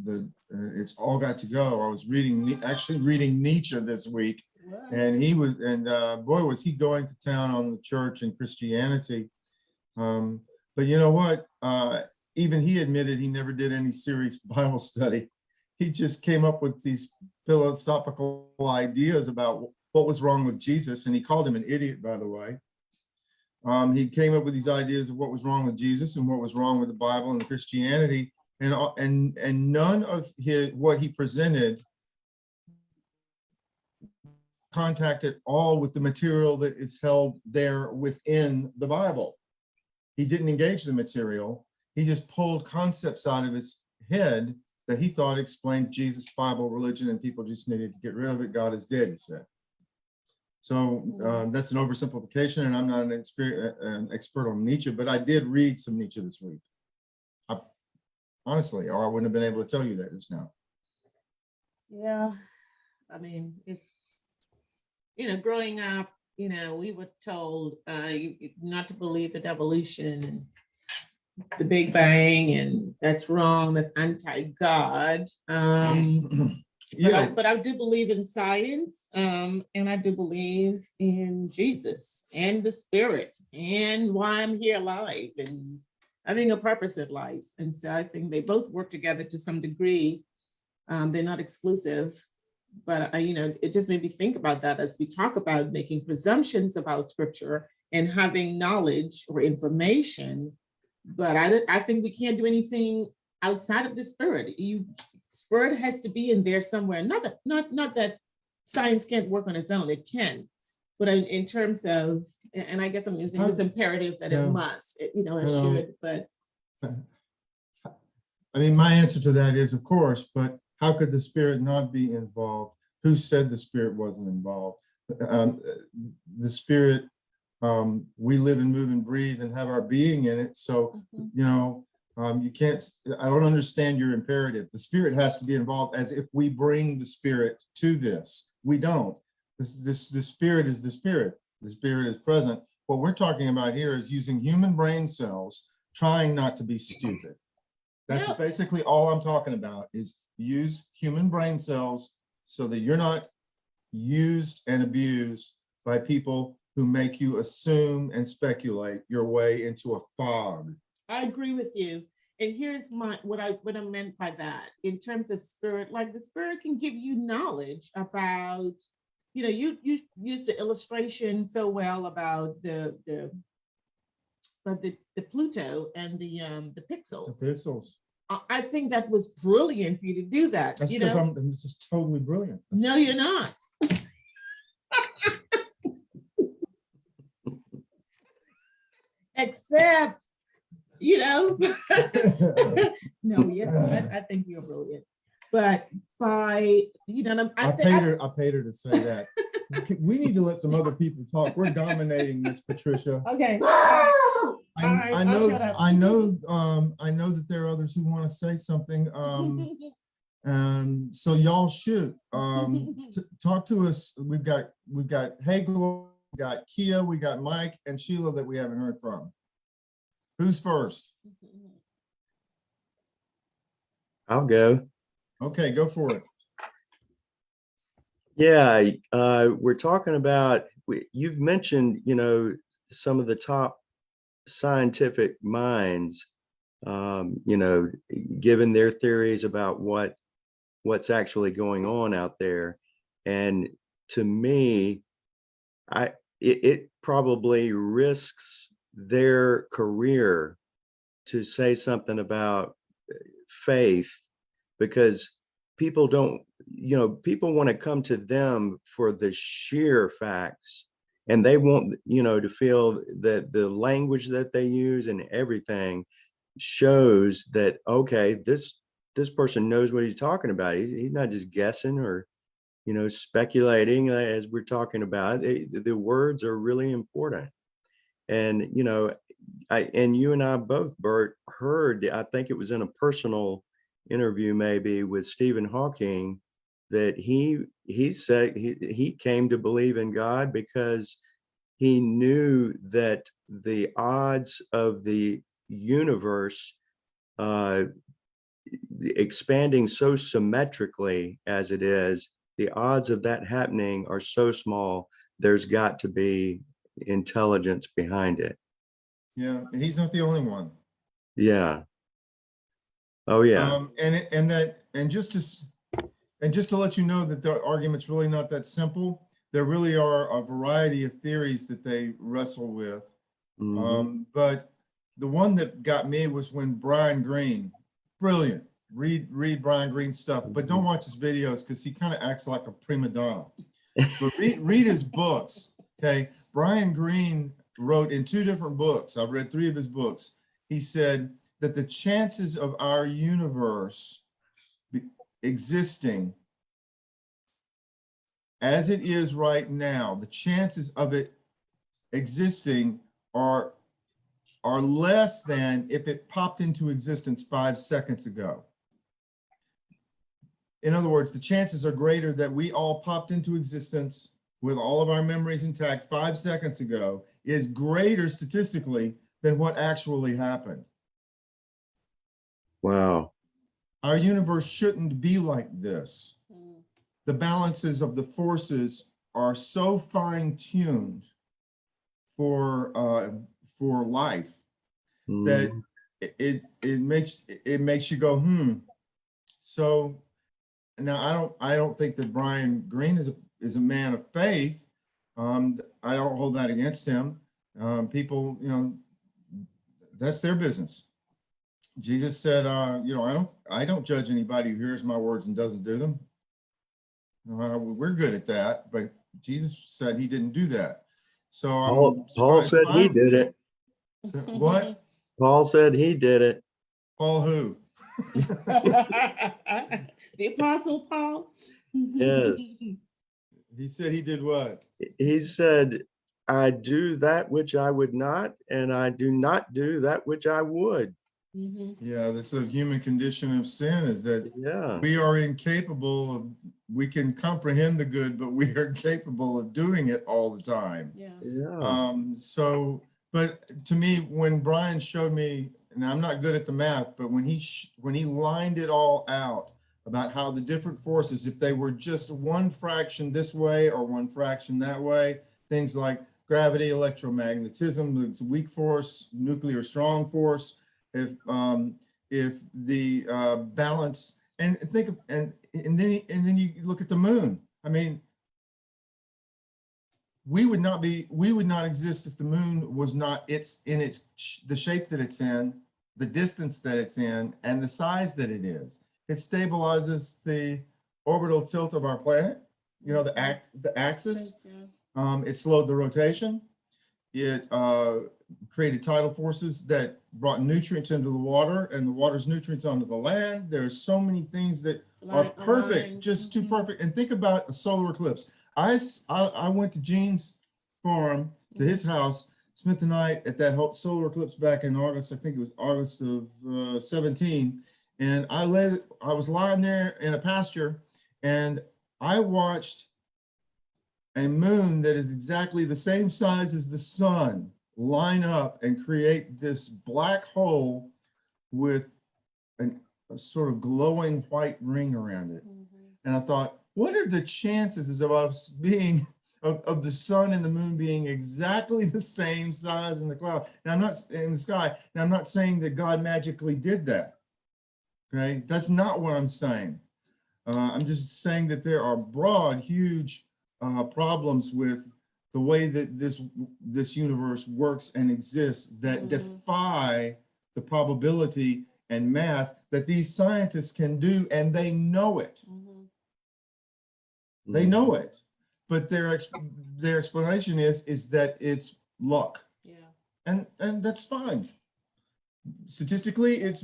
it's all got to go. I was actually reading Nietzsche this week, and boy, was he going to town on the church and Christianity. But you know what? Even he admitted he never did any serious Bible study. He just came up with these philosophical ideas about what was wrong with Jesus, and he called him an idiot, by the way. He came up with these ideas of what was wrong with Jesus and what was wrong with the Bible and the Christianity, and none of what he presented contact at all with the material that is held there within the Bible. He didn't engage the material. He just pulled concepts out of his head that he thought explained Jesus, Bible, religion, and people just needed to get rid of it. God is dead, he said. So that's an oversimplification, and I'm not an expert on Nietzsche, but I did read some Nietzsche this week. Honestly, or I wouldn't have been able to tell you that just now. Yeah, I mean, it's, growing up, we were told not to believe in evolution and the Big Bang, and that's wrong, that's anti-God. Yeah, But I do believe in science, and I do believe in Jesus and the Spirit and why I'm here alive and having a purpose in life. And so I think they both work together to some degree. They're not exclusive, but it just made me think about that as we talk about making presumptions about Scripture and having knowledge or information. But I think we can't do anything outside of the Spirit. Spirit has to be in there somewhere. Not that science can't work on its own, it can. But in terms of, and I guess I'm using this imperative that it must, it should, but. I mean, my answer to that is, of course, but how could the Spirit not be involved? Who said the Spirit wasn't involved? The Spirit, we live and move and breathe and have our being in it. So, you can't, I don't understand your imperative. The Spirit has to be involved as if we bring the Spirit to this. We don't. The Spirit is the Spirit. The Spirit is present. What we're talking about here is using human brain cells, trying not to be stupid. That's basically all I'm talking about, is use human brain cells so that you're not used and abused by people who make you assume and speculate your way into a fog. I agree with you. And here's what I meant by that in terms of Spirit. Like the Spirit can give you knowledge about, you use the illustration so well about the Pluto and the pixels. The pixels. I think that was brilliant for you to do that. That's because I'm just totally brilliant. No, you're not. Except, no, yes, I think you're brilliant. But by, I paid her to say that. We need to let some other people talk. We're dominating this, Patricia. Okay. I know that there are others who want to say something. So y'all shoot. Talk to us. We've got Hagel, we got Kia, we got Mike and Sheila that we haven't heard from. Who's first? I'll go. Okay, go for it. Yeah, we're talking about, you've mentioned, some of the top scientific minds, given their theories about what's actually going on out there. And to me, it probably risks their career to say something about faith, because people don't, people want to come to them for the sheer facts, and they want, to feel that the language that they use and everything shows that, okay, this person knows what he's talking about. He's not just guessing or, speculating, as we're talking about. The words are really important. And, and you and I both, Bert, heard, I think it was in a personal interview maybe with Stephen Hawking, that he said he came to believe in God because he knew that the odds of the universe expanding so symmetrically as it is, the odds of that happening are so small, there's got to be intelligence behind it. Yeah, he's not the only one. Yeah. Oh yeah. And just to let you know that the argument's really not that simple. There really are a variety of theories that they wrestle with. But the one that got me was when Brian Greene, brilliant, read Brian Greene's stuff, but don't watch his videos because he kind of acts like a prima donna. But read his books, okay? Brian Greene wrote in 2 different books. I've read 3 of his books. He said that the chances of our universe existing as it is right now, the chances of it existing are less than if it popped into existence 5 seconds ago. in other words, the chances are greater that we all popped into existence with all of our memories intact 5 seconds ago is greater statistically than what actually happened. Wow. Our universe shouldn't be like this. Mm. The balances of the forces are so fine-tuned for life that Mm. it makes you go, So now I don't think that Brian Greene is a man of faith. I don't hold that against him. People, that's their business. Jesus said, I don't judge anybody who hears my words and doesn't do them. We're good at that, but Jesus said he didn't do that. So Paul said he did it. What? Paul said he did it. Paul who? The Apostle Paul. Yes. He said he did what? He said, I do that which I would not, and I do not do that which I would. Mhm. Yeah, that's the human condition of sin, is that Yeah. we are incapable of, we can comprehend the good, but we are incapable of doing it all the time. Yeah. Yeah. But to me, when Brian showed me, and I'm not good at the math, but when he lined it all out about how the different forces, if they were just one fraction this way or one fraction that way, things like gravity, electromagnetism, it's weak force, nuclear strong force, if the balance, and think of, and then you look at the moon. I mean, we would not exist if the moon was not the shape that it's in, the distance that it's in, and the size that it is. It stabilizes the orbital tilt of our planet, the axis. It slowed the rotation. It created tidal forces that brought nutrients into the water and the water's nutrients onto the land. There's so many things that are perfect, just too perfect. And think about a solar eclipse. I went to Gene's farm, to his house, spent the night at that solar eclipse back in August. I think it was August of 17. And I was lying there in a pasture, and I watched a moon that is exactly the same size as the sun line up and create this black hole with a sort of glowing white ring around it. And I thought, what are the chances of us being, of the sun and the moon being exactly the same size in the cloud? Now, I'm not in the sky. Now, I'm not saying that God magically did that. Okay, that's not what I'm saying. I'm just saying that there are broad, huge problems with the way that this universe works and exists that defy the probability and math that these scientists can do, and they know it. They know it, but their explanation is that it's luck. Yeah, and that's fine. Statistically, it's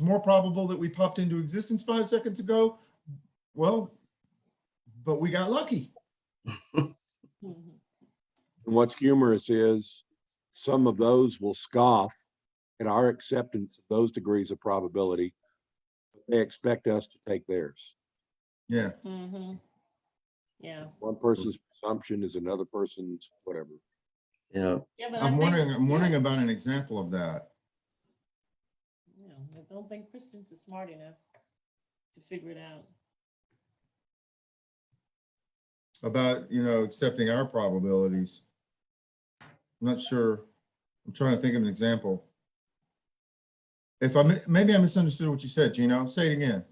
more probable that we popped into existence 5 seconds ago. Well, but we got lucky. And what's humorous is some of those will scoff at our acceptance of those degrees of probability. They expect us to take theirs. Yeah. Yeah. One person's presumption is another person's whatever. Yeah. Yeah, but I'm wondering about an example of that. I don't think Christians are smart enough to figure it out. About, accepting our probabilities. I'm not sure. I'm trying to think of an example. Maybe I misunderstood what you said, Gino. Say it again.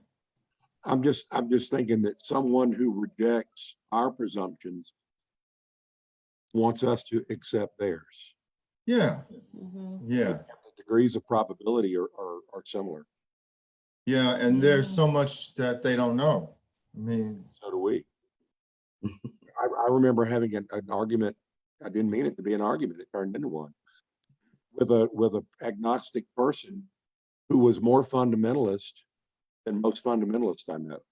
I'm just thinking that someone who rejects our presumptions wants us to accept theirs. Yeah. Yeah. The degrees of probability are similar. Yeah. And there's so much that they don't know. I mean, So do we. I remember having an argument. I didn't mean it to be an argument. It turned into one with a agnostic person who was more fundamentalist than most fundamentalists I know.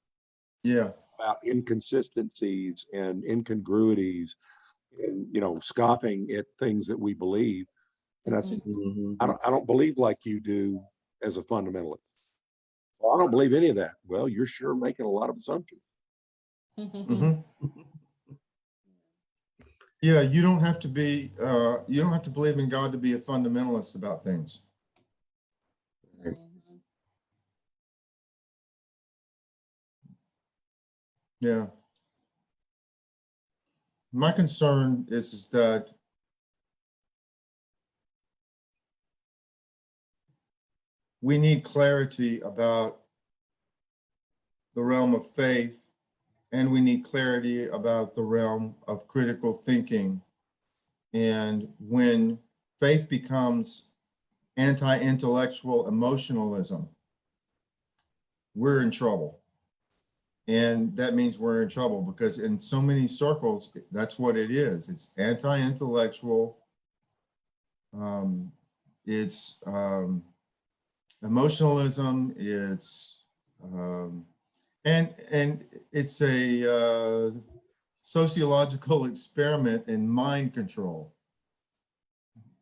yeah. About inconsistencies and incongruities and scoffing at things that we believe. And I said, I don't believe like you do as a fundamentalist. Well, I don't believe any of that. Well, you're sure making a lot of assumptions. Mhm. Yeah, you don't have to be, you don't have to believe in God to be a fundamentalist about things. Yeah. My concern is that we need clarity about the realm of faith, and we need clarity about the realm of critical thinking. And when faith becomes anti-intellectual emotionalism, we're in trouble. And that means we're in trouble because in so many circles, that's what it is. It's anti-intellectual. It's emotionalism. It's and it's a sociological experiment in mind control.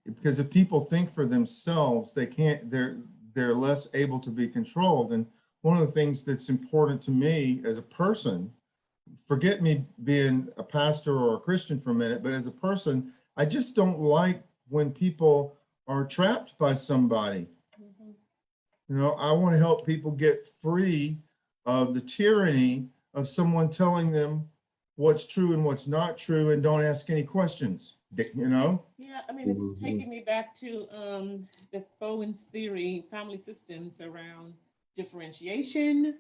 Because if people think for themselves, they can't. They're less able to be controlled. And one of the things that's important to me as a person, forget me being a pastor or a Christian for a minute, but as a person, I just don't like when people are trapped by somebody. You know, I want to help people get free of the tyranny of someone telling them what's true and what's not true and don't ask any questions, you know? Yeah, I mean, it's taking me back to the Bowen's theory, family systems around differentiation,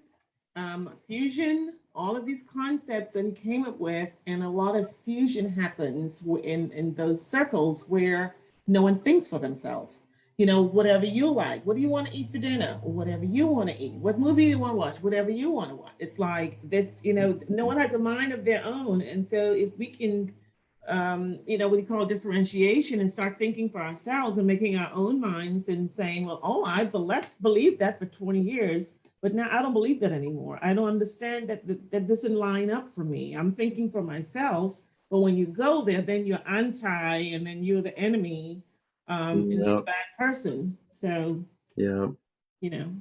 fusion, all of these concepts that he came up with, and a lot of fusion happens in those circles where no one thinks for themselves. You know, whatever you like, what do you want to eat for dinner, or whatever you want to eat, what movie you want to watch, whatever you want to watch. It's like this, you know, no one has a mind of their own, and so if we can you know, what we call differentiation and start thinking for ourselves and making our own minds and saying, well, oh, I believed that for 20 years, but now I don't believe that anymore. I don't understand that doesn't line up for me. I'm thinking for myself, but when you go there, then you're anti and then you're the enemy and you're the bad person. So, Yeah. you know,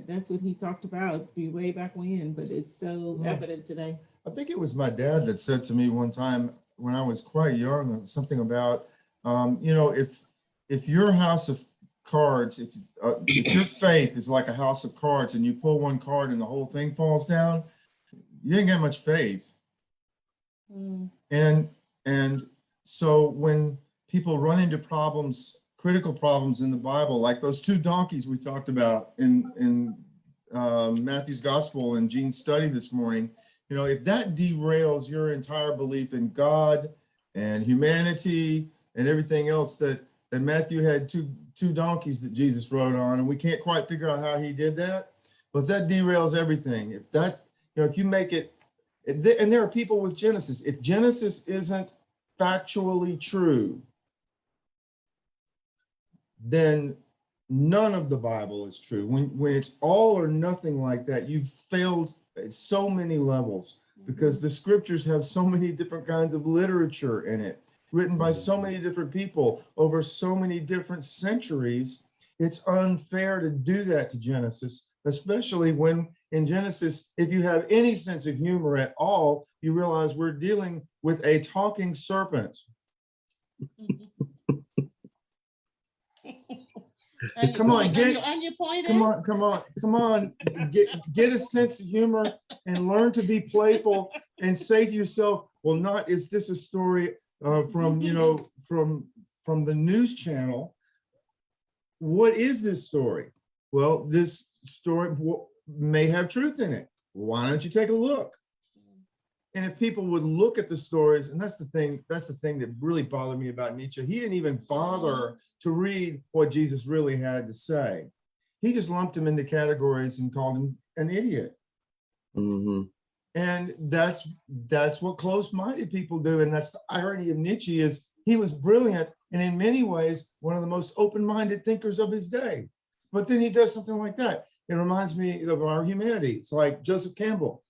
that's what he talked about way back when, but it's so evident today. I think it was my dad that said to me one time when I was quite young, something about, you know, if your house of cards, if your faith is like a house of cards and you pull one card and the whole thing falls down, you ain't got much faith. And so when people run into problems, critical problems in the Bible, like those two donkeys we talked about in Matthew's gospel and Gene's study this morning, you know, if that derails your entire belief in God and humanity and everything else, that Matthew had two donkeys that Jesus rode on, and we can't quite figure out how he did that, but if that derails everything, if that, you know, if you make it, and there are people with Genesis, if Genesis isn't factually true, then none of the Bible is true. When it's all or nothing like that, you've failed at so many levels because the scriptures have so many different kinds of literature in it, written by so many different people over so many different centuries. It's unfair to do that to Genesis, especially when in Genesis, if you have any sense of humor at all, you realize we're dealing with a talking serpent. Come on, get a sense of humor and learn to be playful and say to yourself, well, not is this a story from, you know, from the news channel? What is this story? Well, this story may have truth in it. Why don't you take a look? And if people would look at the stories, and that's the thing that really bothered me about Nietzsche. He didn't even bother to read what Jesus really had to say. He just lumped him into categories and called him an idiot. And that's what closed-minded people do. And that's the irony of Nietzsche, is he was brilliant and in many ways one of the most open-minded thinkers of his day. But then he does something like that. It reminds me of our humanity. It's like Joseph Campbell.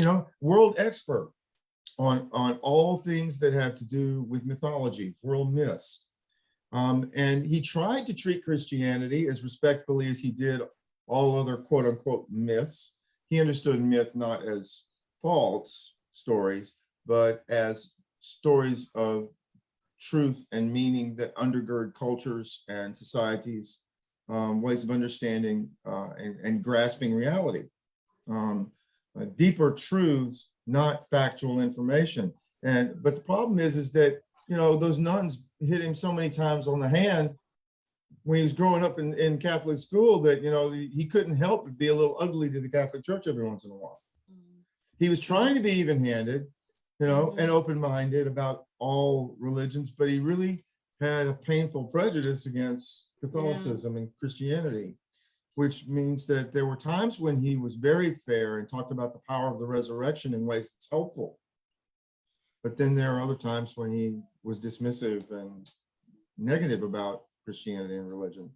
You know, world expert on all things that have to do with mythology, world myths. And he tried to treat Christianity as respectfully as he did all other quote unquote myths. He understood myth not as false stories, but as stories of truth and meaning that undergird cultures and societies, ways of understanding and grasping reality. Deeper truths, not factual information. But the problem is that, you know, those nuns hit him so many times on the hand when he was growing up in Catholic school that, you know, he couldn't help but be a little ugly to the Catholic Church every once in a while. He was trying to be even-handed, you know, and open-minded about all religions, but he really had a painful prejudice against Catholicism and Christianity, which means that there were times when he was very fair and talked about the power of the resurrection in ways that's helpful. But then there are other times when he was dismissive and negative about Christianity and religion.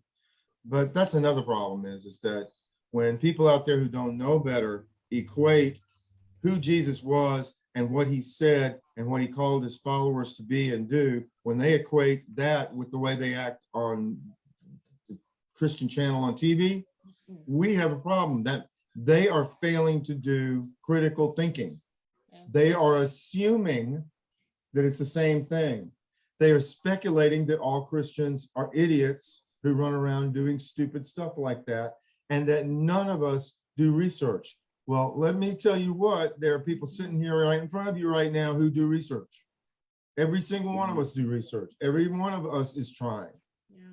But that's another problem is that when people out there who don't know better equate who Jesus was and what he said and what he called his followers to be and do, when they equate that with the way they act on the Christian channel on TV, we have a problem that they are failing to do critical thinking. They are assuming that it's the same thing. They are speculating that all Christians are idiots who run around doing stupid stuff like that, and that none of us do research. Well, let me tell you what, there are people sitting here right in front of you right now who do research. Every single one of us do research. Every one of us is trying. Yeah.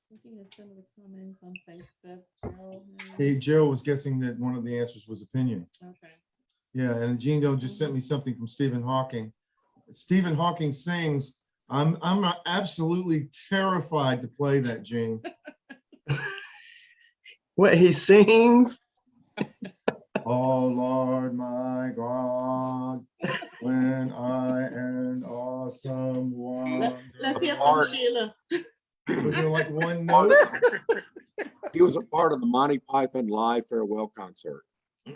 Looking at some of the comments on Facebook, Gerald. Hey, Joe was guessing that one of the answers was opinion. Okay. Yeah, and Gino just sent me something from Stephen Hawking. Stephen Hawking sings, I'm absolutely terrified to play that, Gene. What he sings? Oh Lord, my God, when I an awesome one. Let's hear from Sheila. Was there like one note? He was a part of the Monty Python live farewell concert. Oh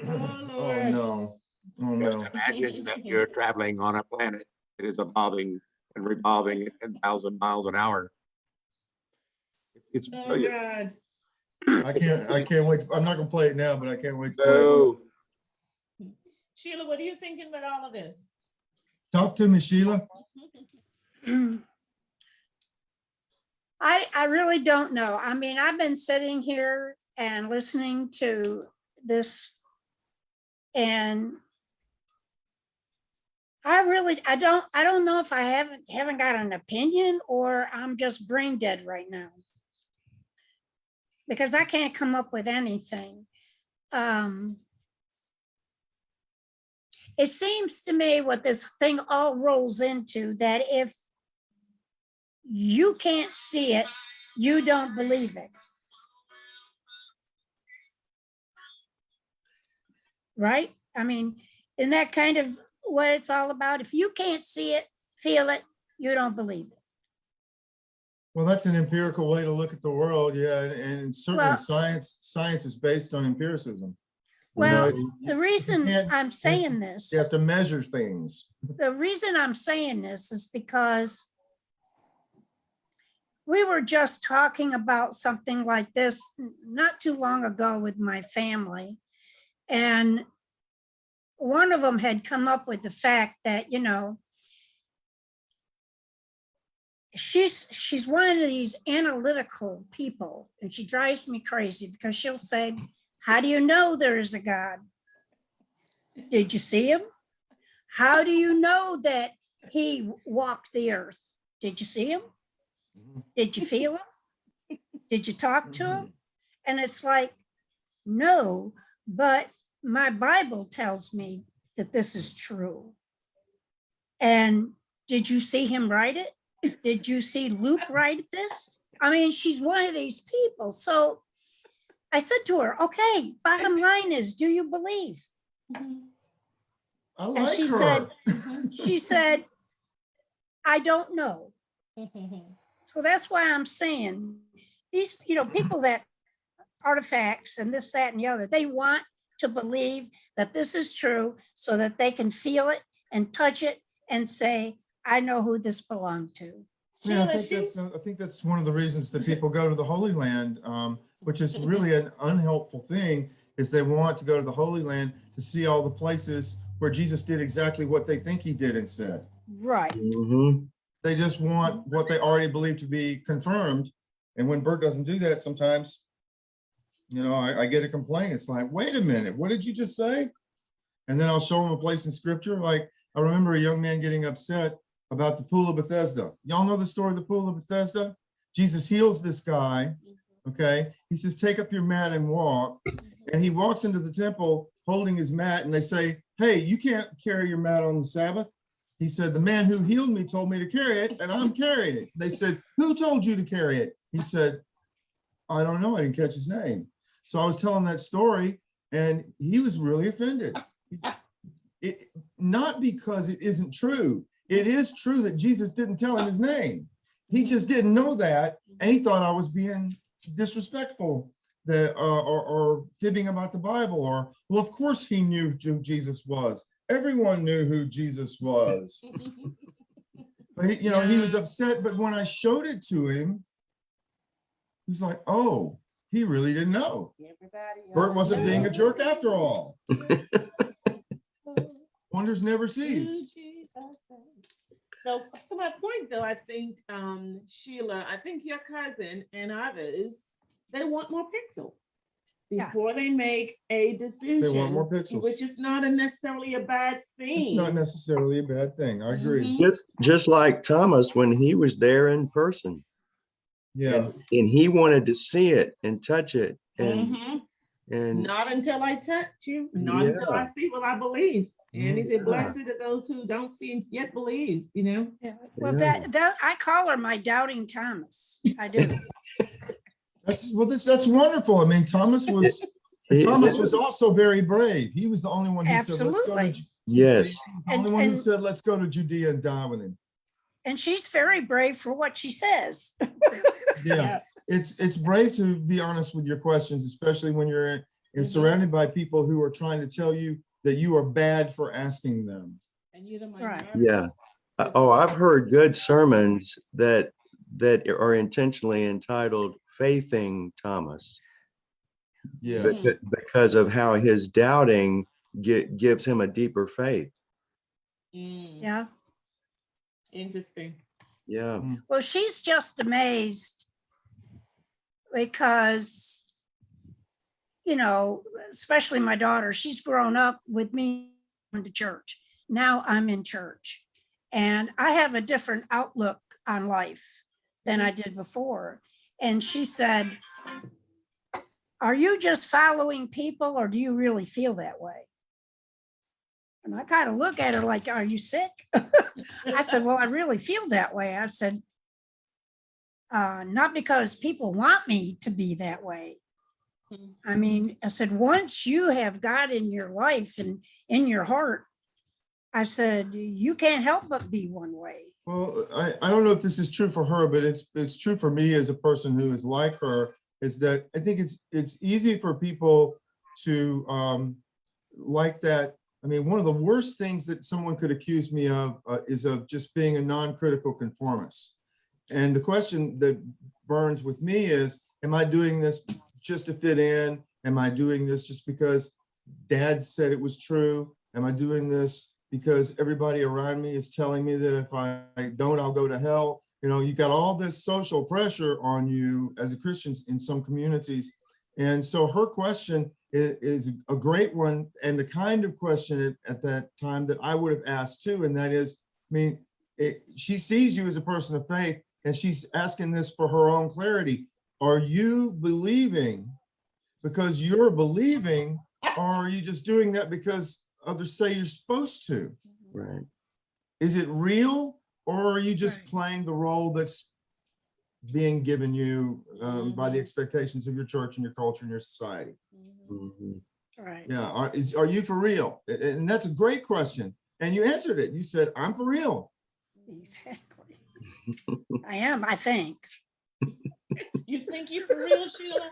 no, oh Just no. imagine that you're traveling on a planet that is evolving and revolving at 10,000 miles an hour. It's Oh, brilliant. God. I can't wait. I'm not gonna play it now, but I can't wait to play it. No, Sheila, what are you thinking about all of this? Talk to me, Sheila. I really don't know. I mean, I've been sitting here and listening to this, and I don't know if I haven't got an opinion or I'm just brain dead right now, because I can't come up with anything. It seems to me what this thing all rolls into, that if you can't see it, you don't believe it. Right? I mean, isn't that kind of what it's all about? If you can't see it, feel it, you don't believe it. Well, that's an empirical way to look at the world, yeah, and certainly Well- science is based on empiricism. Well, You know, the reason can't- I'm saying this, you have to measure things. the reason I'm saying this is because we were just talking about something like this not too long ago with my family. And one of them had come up with the fact that, you know, she's one of these analytical people, and she drives me crazy because she'll say, how do you know there is a God? Did you see him? How do you know that he walked the earth? Did you see him? Did you feel him? Did you talk to him? And it's like, no, but my Bible tells me that this is true. And did you see him write it? Did you see Luke write this? I mean, she's one of these people. So I said to her, okay, bottom line is, do you believe? I And like she her. said, I don't know. So that's why I'm saying these, you know, people that artifacts and this, that, and the other, they want to believe that this is true so that they can feel it and touch it and say, I know who this belonged to. Yeah, I Sheila, think that's one of the reasons that people go to the Holy Land, which is really an unhelpful thing, is they want to go to the Holy Land to see all the places where Jesus did exactly what they think he did and said. Right. Mhm. They just want what they already believe to be confirmed. And when Bert doesn't do that, sometimes, I get a complaint. It's like, wait a minute, what did you just say? And then I'll show them a place in scripture. Like, I remember a young man getting upset about the pool of Bethesda. Y'all know the story of the pool of Bethesda? Jesus heals this guy, okay? He says, take up your mat and walk. And he walks into the temple holding his mat, and they say, hey, you can't carry your mat on the Sabbath. He said, the man who healed me told me to carry it, and I'm carrying it. They said, who told you to carry it? He said, I don't know, I didn't catch his name. So I was telling that story, and he was really offended. Not because it isn't true. It is true that Jesus didn't tell him his name. He just didn't know that, and he thought I was being disrespectful or fibbing about the Bible. Or, well, of course he knew who Jesus was. Everyone knew who Jesus was. But he was upset. But when I showed it to him, he's like, oh, he really didn't know. Bert wasn't being a jerk after all. Wonders never cease. So to my point though, I think Sheila, I think your cousin and others, they want more pixels Yeah. before they make a decision. They want more pixels. Which is not necessarily a bad thing. It's not necessarily a bad thing. I agree. Mhm. Just like Thomas when he was there in person. Yeah. And he wanted to see it and touch it. Mhm. And Not until I touch you, not until I see what I believe. And he said, Yeah. blessed are those who don't see and yet believe, Yeah. Well, Yeah. that I call her my doubting Thomas. I do. That's wonderful. I mean, Thomas was also very brave. He was the only one who said, let's go to Absolutely. Yes. the only one who said, let's go to Judea and die with him. And she's very brave for what she says. Yeah. It's brave to be honest with your questions, especially when you're surrounded by people who are trying to tell you that you are bad for asking them. And you're the Right. minority. Yeah. Oh, I've heard good sermons that are intentionally entitled Faithing Thomas. Yeah. Because of how his doubting gives him a deeper faith. Yeah. Interesting. Yeah. Well, she's just amazed because, especially my daughter, she's grown up with me going to church. Now I'm in church and I have a different outlook on life than I did before. And she said, are you just following people or do you really feel that way? And I kind of look at her like, are you sick? I said, well, I really feel that way. I said, not because people want me to be that way. I mean, I said, once you have God in your life and in your heart, I said, you can't help but be one way. Well, I don't know if this is true for her, but it's true for me as a person who is like her, is that I think it's easy for people to like that. I mean, one of the worst things that someone could accuse me of is of just being a non-critical conformist. And the question that burns with me is, am I doing this just to fit in? Am I doing this just because dad said it was true? Am I doing this because everybody around me is telling me that if I don't, I'll go to hell? You got all this social pressure on you as a Christian in some communities. And so her question is a great one, and the kind of question at that time that I would have asked too, and that is, I mean, she sees you as a person of faith, and she's asking this for her own clarity. Are you believing because you're believing, or are you just doing that because others say you're supposed to? Right. Is it real, or are you just Right. playing the role that's being given you by the expectations of your church and your culture and your society? Mhm. Right. Yeah, are you for real? And that's a great question. And you answered it. You said, I'm for real. Exactly. I am, I think. You think you for real, Sheila?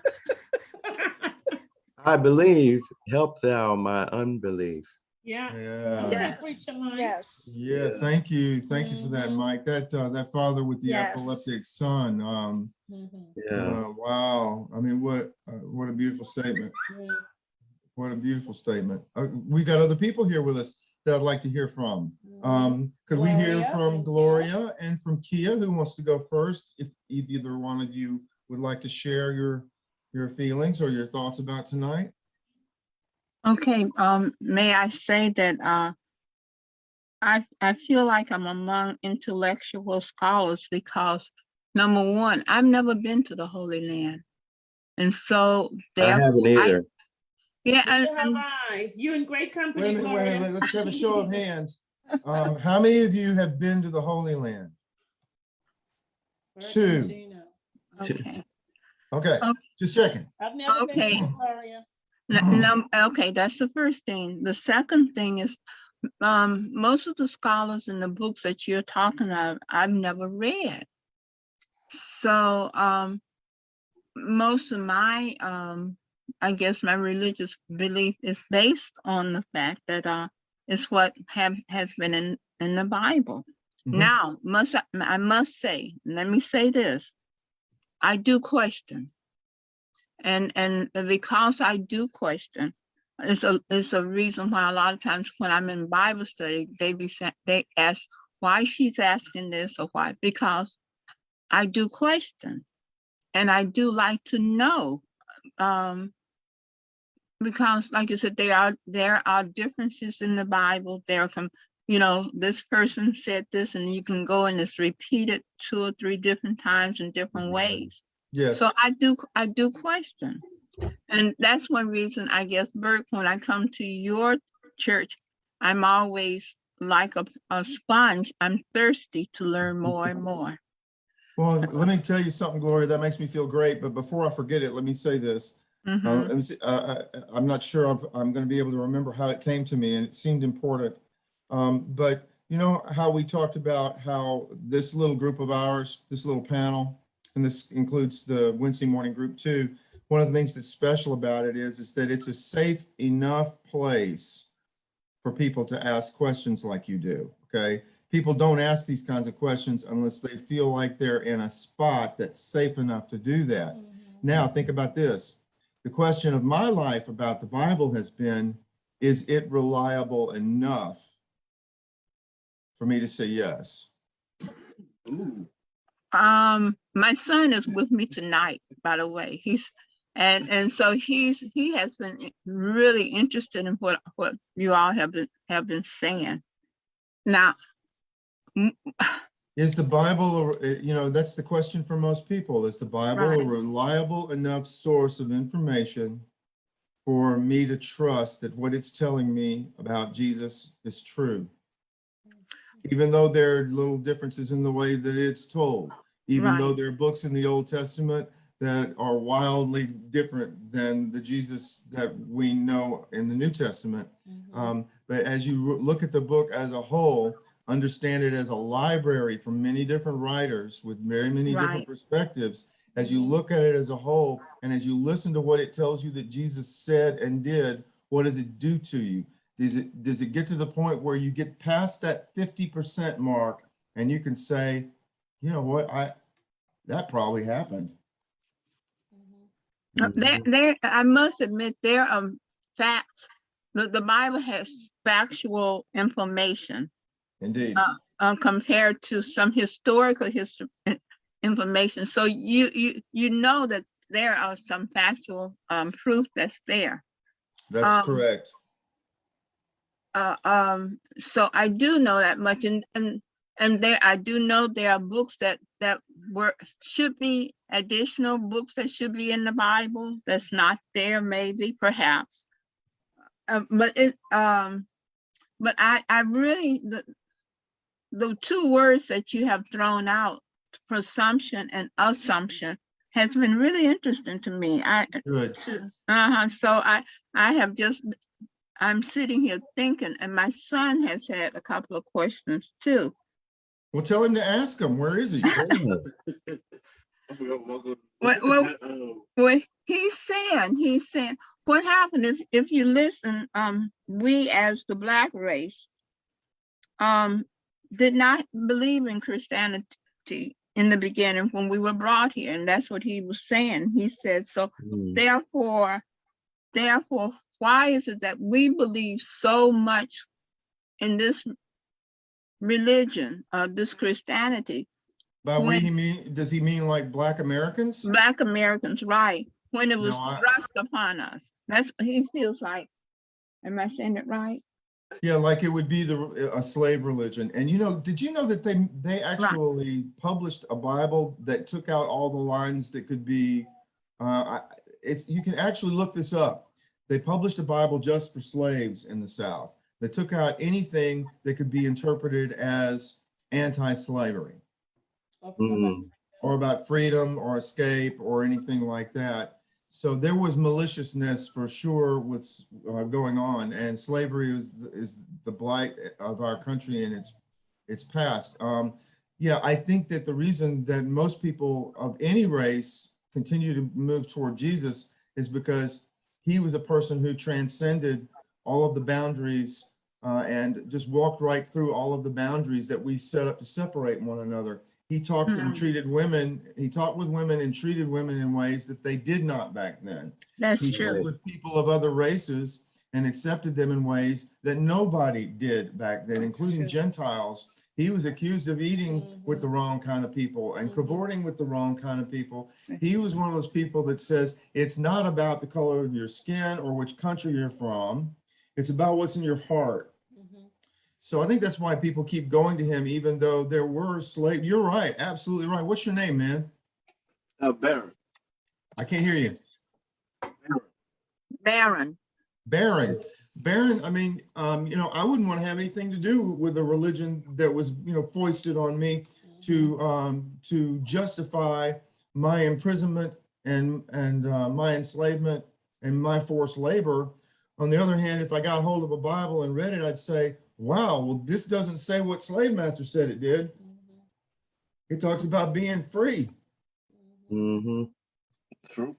I believe, help thou my unbelief. Yeah. Yeah. Yeah. Preach the line. Yes. Yeah, thank you. Thank you for that, Mhm. Mike. That father with the Yes. epileptic son. Mhm. Yeah. Wow. I mean, what a beautiful statement. Yeah. What a beautiful statement. We got other people here with us that I'd like to hear from. Could we hear Gloria from and Gloria and from Kia? Who wants to go first? If either one of you would like to share your feelings or your thoughts about tonight. Okay, may I say that I feel like I'm among intellectual scholars because number one, I've never been to the Holy Land. And so I therefore, haven't either. yeah, Neither have I. You in great company, Wait a minute, wait a Gloria. minute. Let's have a show of hands. How many of you have been to the Holy Land? Bert and Two. Gina. okay. Okay, Okay. just checking. I've never been Okay. to Gloria. Okay, that's the first thing. The second thing is most of the scholars in the books that you're talking of, I've never read. So most of my I guess my religious belief is based on the fact that it's what has been in the Bible. Mhm. Now, I must say, let me say this, I do question. And because I do question, it's a reason why a lot of times when I'm in Bible study, they ask why she's asking this or why, because I do question. And I do like to know, because like I said, there are differences in the Bible. This person said this, and you can go and it's repeated 2 or 3 different times in different ways. Yes. So I do question. And that's one reason, I guess, Bert, when I come to your church, I'm always like a sponge. I'm thirsty to learn more and more. Well, let me tell you something, Gloria, that makes me feel great. But before I forget it, let me say this. Mhm. Let me see, I'm not sure I'm going to be able to remember how it came to me, and it seemed important. But you know how we talked about how this little group of ours, this little panel, and this includes the Wednesday morning group too. One of the things that's special about it is that it's a safe enough place for people to ask questions like you do. Okay. People don't ask these kinds of questions unless they feel like they're in a spot that's safe enough to do that. Now, think about this. The question of my life about the Bible has been, is it reliable enough for me to say yes? My son is with me tonight, by the way. So he has been really interested in what you all have been saying. Now, Is the Bible, that's the question for most people. Is the Bible a Right. reliable enough source of information for me to trust that what it's telling me about Jesus is true? Even though there are little differences in the way that it's told, even though Right. there are books in the Old Testament that are wildly different than the Jesus that we know in the New Testament. But as you look at the book as a whole, understand it as a library from many different writers with very many different Right. perspectives. As you look at it as a whole, and as you listen to what it tells you that Jesus said and did, what does it do to you? Does it get to the point where you get past that 50% mark and you can say, you know what, that probably happened. I must admit, there are facts. The Bible has factual information Indeed. compared to some historical information. So you know that there are some factual proof that's there. That's correct. So I do know that much, and there I do know there are books that should be additional books that should be in the Bible that's not there, maybe, perhaps. But I really, the 2 words that you have thrown out, presumption and assumption, has been really interesting to me. Good. So I'm sitting here thinking, and my son has had a couple of questions too. Well, tell him to ask him. Where is he? Well, he's saying, what happened if you listen, we as the Black race, did not believe in Christianity in the beginning when we were brought here. And that's what he was saying. He said, so Mm. therefore, why is it that we believe so much in this religion, this Christianity, By we, when does he mean like Black Americans? Black Americans, right, when it was No, thrust upon us? That's, he feels like, am I saying it right? yeah, like it would be a slave religion. And you know, did you know that they actually published a Bible that took out all the lines that could be, you can actually look this up. They published a Bible just for slaves in the South. They took out anything that could be interpreted as anti-slavery Mm. or about freedom or escape or anything like that. So there was maliciousness for sure with going on, and slavery is the blight of our country and its past. Yeah, I think that the reason that most people of any race continue to move toward Jesus is because he was a person who transcended all of the boundaries and just walked right through all of the boundaries that we set up to separate one another. He talked and treated women, he talked with women and treated women in ways that they did not back then. That's He true. talked with people of other races and accepted them in ways that nobody did back then, including Gentiles. He was accused of eating with the wrong kind of people and cavorting with the wrong kind of people. He was one of those people that says, it's not about the color of your skin or which country you're from. It's about what's in your heart. So I think that's why people keep going to him, even though there were slaves. You're right, absolutely right. What's your name, man? Baron. I can't hear you. Baron. Baron. Baron, I mean, you know, I wouldn't want to have anything to do with a religion that was, you know, foisted on me to justify my imprisonment and my enslavement and my forced labor. On the other hand, if I got hold of a Bible and read it, I'd say, wow, well, this doesn't say what slave master said it did. It talks about being free. Mm-hmm. True.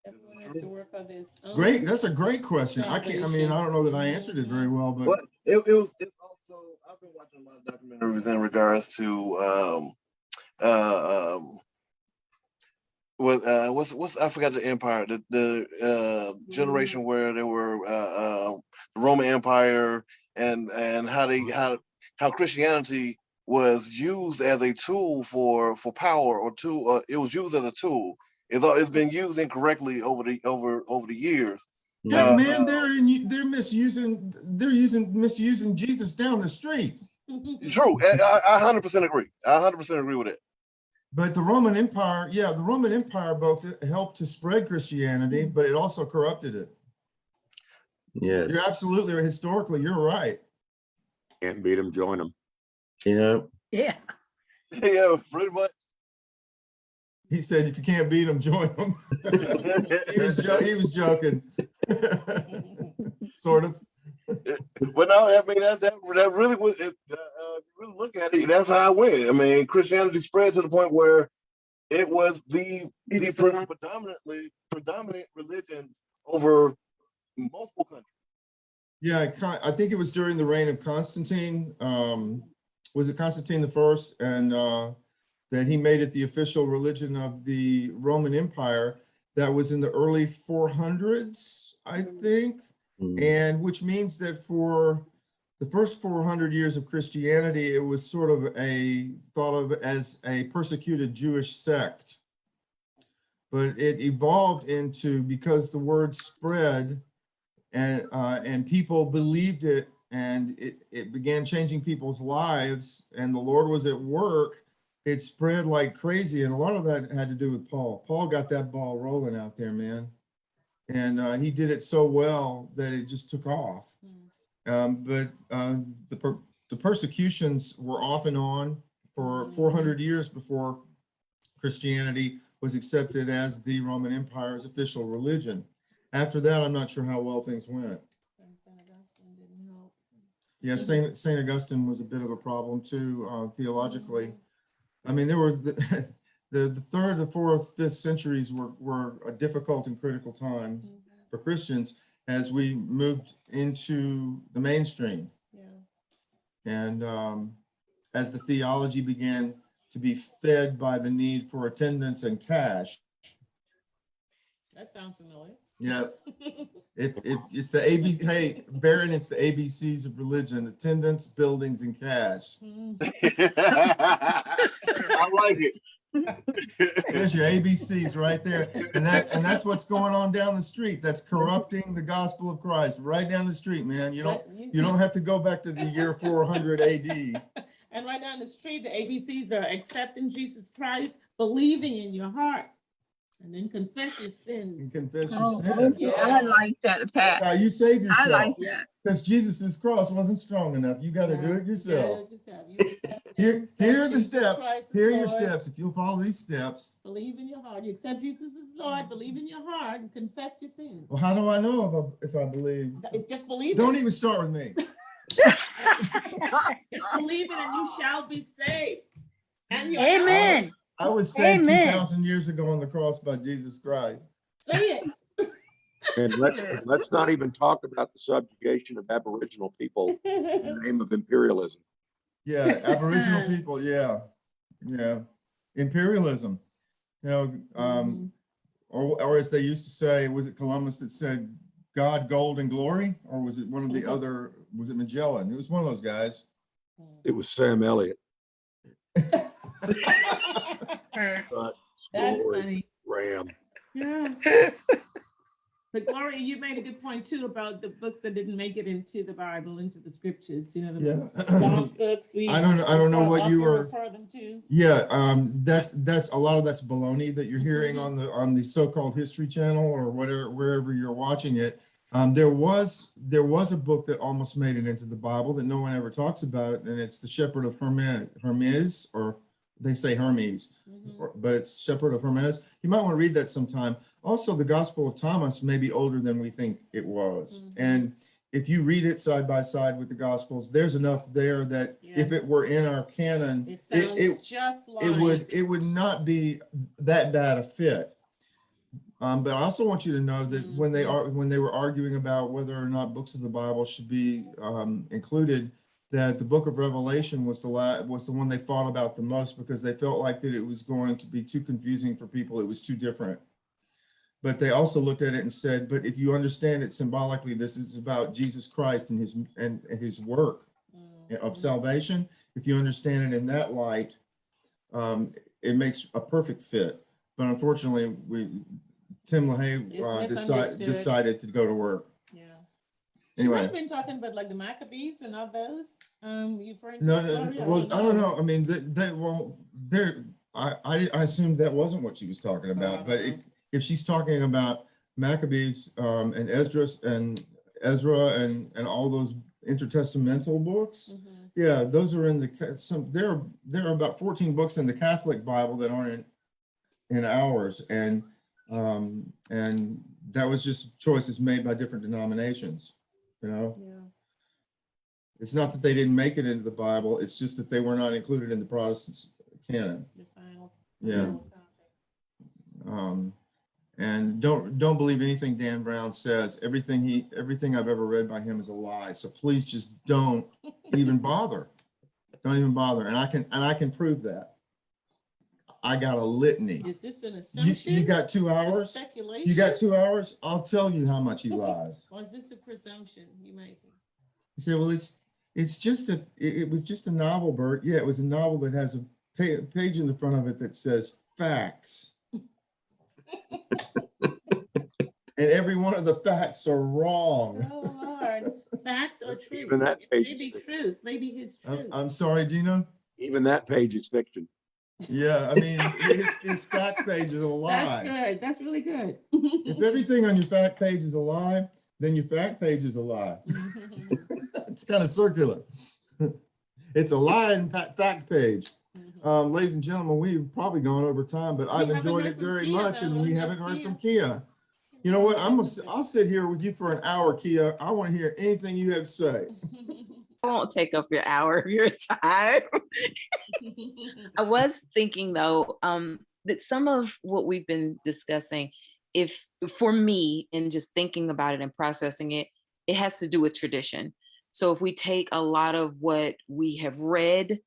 Everyone has to work on this. Great, that's a great question. I don't know that I answered it very well, but it's also, I've been watching a lot of documentaries in regards to what's I forgot the empire, the generation where there were the Roman Empire and how Christianity was used as a tool for power or tool. It was used as a tool. It's been used incorrectly over the years. yeah, man, they're misusing Jesus down the street. True, I 100% agree. I 100% agree with it. But the Roman Empire, yeah, the Roman Empire both helped to spread Christianity, but it also corrupted it. Yes. You're absolutely, historically, you're right. Can't beat them, join them. Yeah. Yeah. Yeah, pretty much. He said, if you can't beat them, join them. he was joking. Sort of. But no, I mean that really was. If you really look at it, that's how it went. I mean, Christianity spread to the point where it was the predominant religion over multiple countries. Yeah, I think it was during the reign of Constantine. Was it Constantine the First? And that he made it the official religion of the Roman Empire. That was in the early 400s, I think. And which means that for the first 400 years of Christianity, it was sort of thought of as a persecuted Jewish sect. But it evolved into, because the word spread and people believed it, and it began changing people's lives, and the Lord was at work, it spread like crazy. And a lot of that had to do with Paul. Paul got that ball rolling out there, man. And he did it so well that it just took off. But the persecutions were off and on for 400 years before Christianity was accepted as the Roman Empire's official religion. After that, I'm not sure how well things went. Yeah, Saint Augustine was a bit of a problem too, theologically. I mean, there were the third, the fourth, fifth centuries were a difficult and critical time. for Christians as we moved into the mainstream. Yeah. And as the theology began to be fed by the need for attendance and cash. That sounds familiar. Yeah, it's the ABC. Hey, Baron, it's the ABCs of religion: attendance, buildings, and cash. I like it. There's your ABCs right there, and that's what's going on down the street. That's corrupting the gospel of Christ right down the street, man. You don't have to go back to the year 400 AD. And right down the street, the ABCs are accepting Jesus Christ, believing in your heart, and then confess your sins. You confess your Oh, sins. okay. I like that, That's Pat. how you save I yourself. like that. Because Jesus' cross wasn't strong enough. You got to do it yourself. Here are the steps. Here are your steps. If you'll follow these steps. Believe in your heart. You accept Jesus as Lord, believe in your heart, and confess your sins. Well, how do I know if I believe? Just believe Don't it. even start with me. Believe it and you shall be saved. And your Amen. I was saved Amen. 2,000 years ago on the cross by Jesus Christ. Say it. And let's not even talk about the subjugation of Aboriginal people in the name of imperialism. Yeah, Aboriginal people. Yeah, imperialism. You know, or as they used to say, was it Columbus that said, "God, gold, and glory," or was it one of the other? Was it Magellan? It was one of those guys. It was Sam Elliott. That's Glory, funny. Ram. Yeah. But Gloria, you made a good point too about the books that didn't make it into the Bible, into the scriptures. You know, the Yeah. lost books. I don't know what you were. refer them to. Yeah, that's a lot of that's baloney that you're hearing on the so-called History Channel or whatever, wherever you're watching it. There was a book that almost made it into the Bible that no one ever talks about, and it's the Shepherd of Hermes, or they say Hermes, but it's Shepherd of Hermes. You might want to read that sometime. Also, the Gospel of Thomas may be older than we think it was, and if you read it side by side with the Gospels, there's enough there that if it were in our canon, It sounds just like it would not be that bad a fit. But I also want you to know that when they were arguing about whether or not books of the Bible should be included, that the book of Revelation was the one they fought about the most because they felt like that it was going to be too confusing for people. It was too different. But they also looked at it and said, but if you understand it symbolically, this is about Jesus Christ and his work of salvation. If you understand it in that light, it makes a perfect fit. But unfortunately, Tim LaHaye decided to go to work. Yeah. Anyway. She might have been talking about like the Maccabees and all those. You referring to No, Gloria? well, I don't know. I mean, I assumed that wasn't what she was talking about. But if she's talking about Maccabees and Ezra and all those intertestamental books, yeah, those are in there are about 14 books in the Catholic Bible that aren't in ours, and that was just choices made by different denominations. You know, it's not that they didn't make it into the Bible; it's just that they were not included in the Protestant canon. The final. Yeah. And don't believe anything Dan Brown says. Everything I've ever read by him is a lie. So please just don't even bother. Don't even bother. And I can prove that. I got a litany. Is this an assumption? You got 2 hours? Speculation? You got 2 hours? I'll tell you how much he lies. Or is this a presumption you making? He said, well, it was just a novel, Bert. Yeah, it was a novel that has a page in the front of it that says facts. And every one of the facts are wrong. Oh Lord, facts or truth? Even that page is Maybe fiction. truth. Maybe his truth. I'm sorry, Dina. Even that page is fiction. Yeah, I mean, his fact page is a lie. That's good. That's really good. If everything on your fact page is a lie, then your fact page is a lie. It's kind of circular. It's a lie and fact page. Ladies and gentlemen, we've probably gone over time, but I've enjoyed it very much, and we haven't heard from Kia. You know what? I'll sit here with you for an hour, Kia. I want to hear anything you have to say. I won't take up your hour of your time. I was thinking though, that some of what we've been discussing if for me, and just thinking about it and processing it, it has to do with tradition. So if we take a lot of what we have read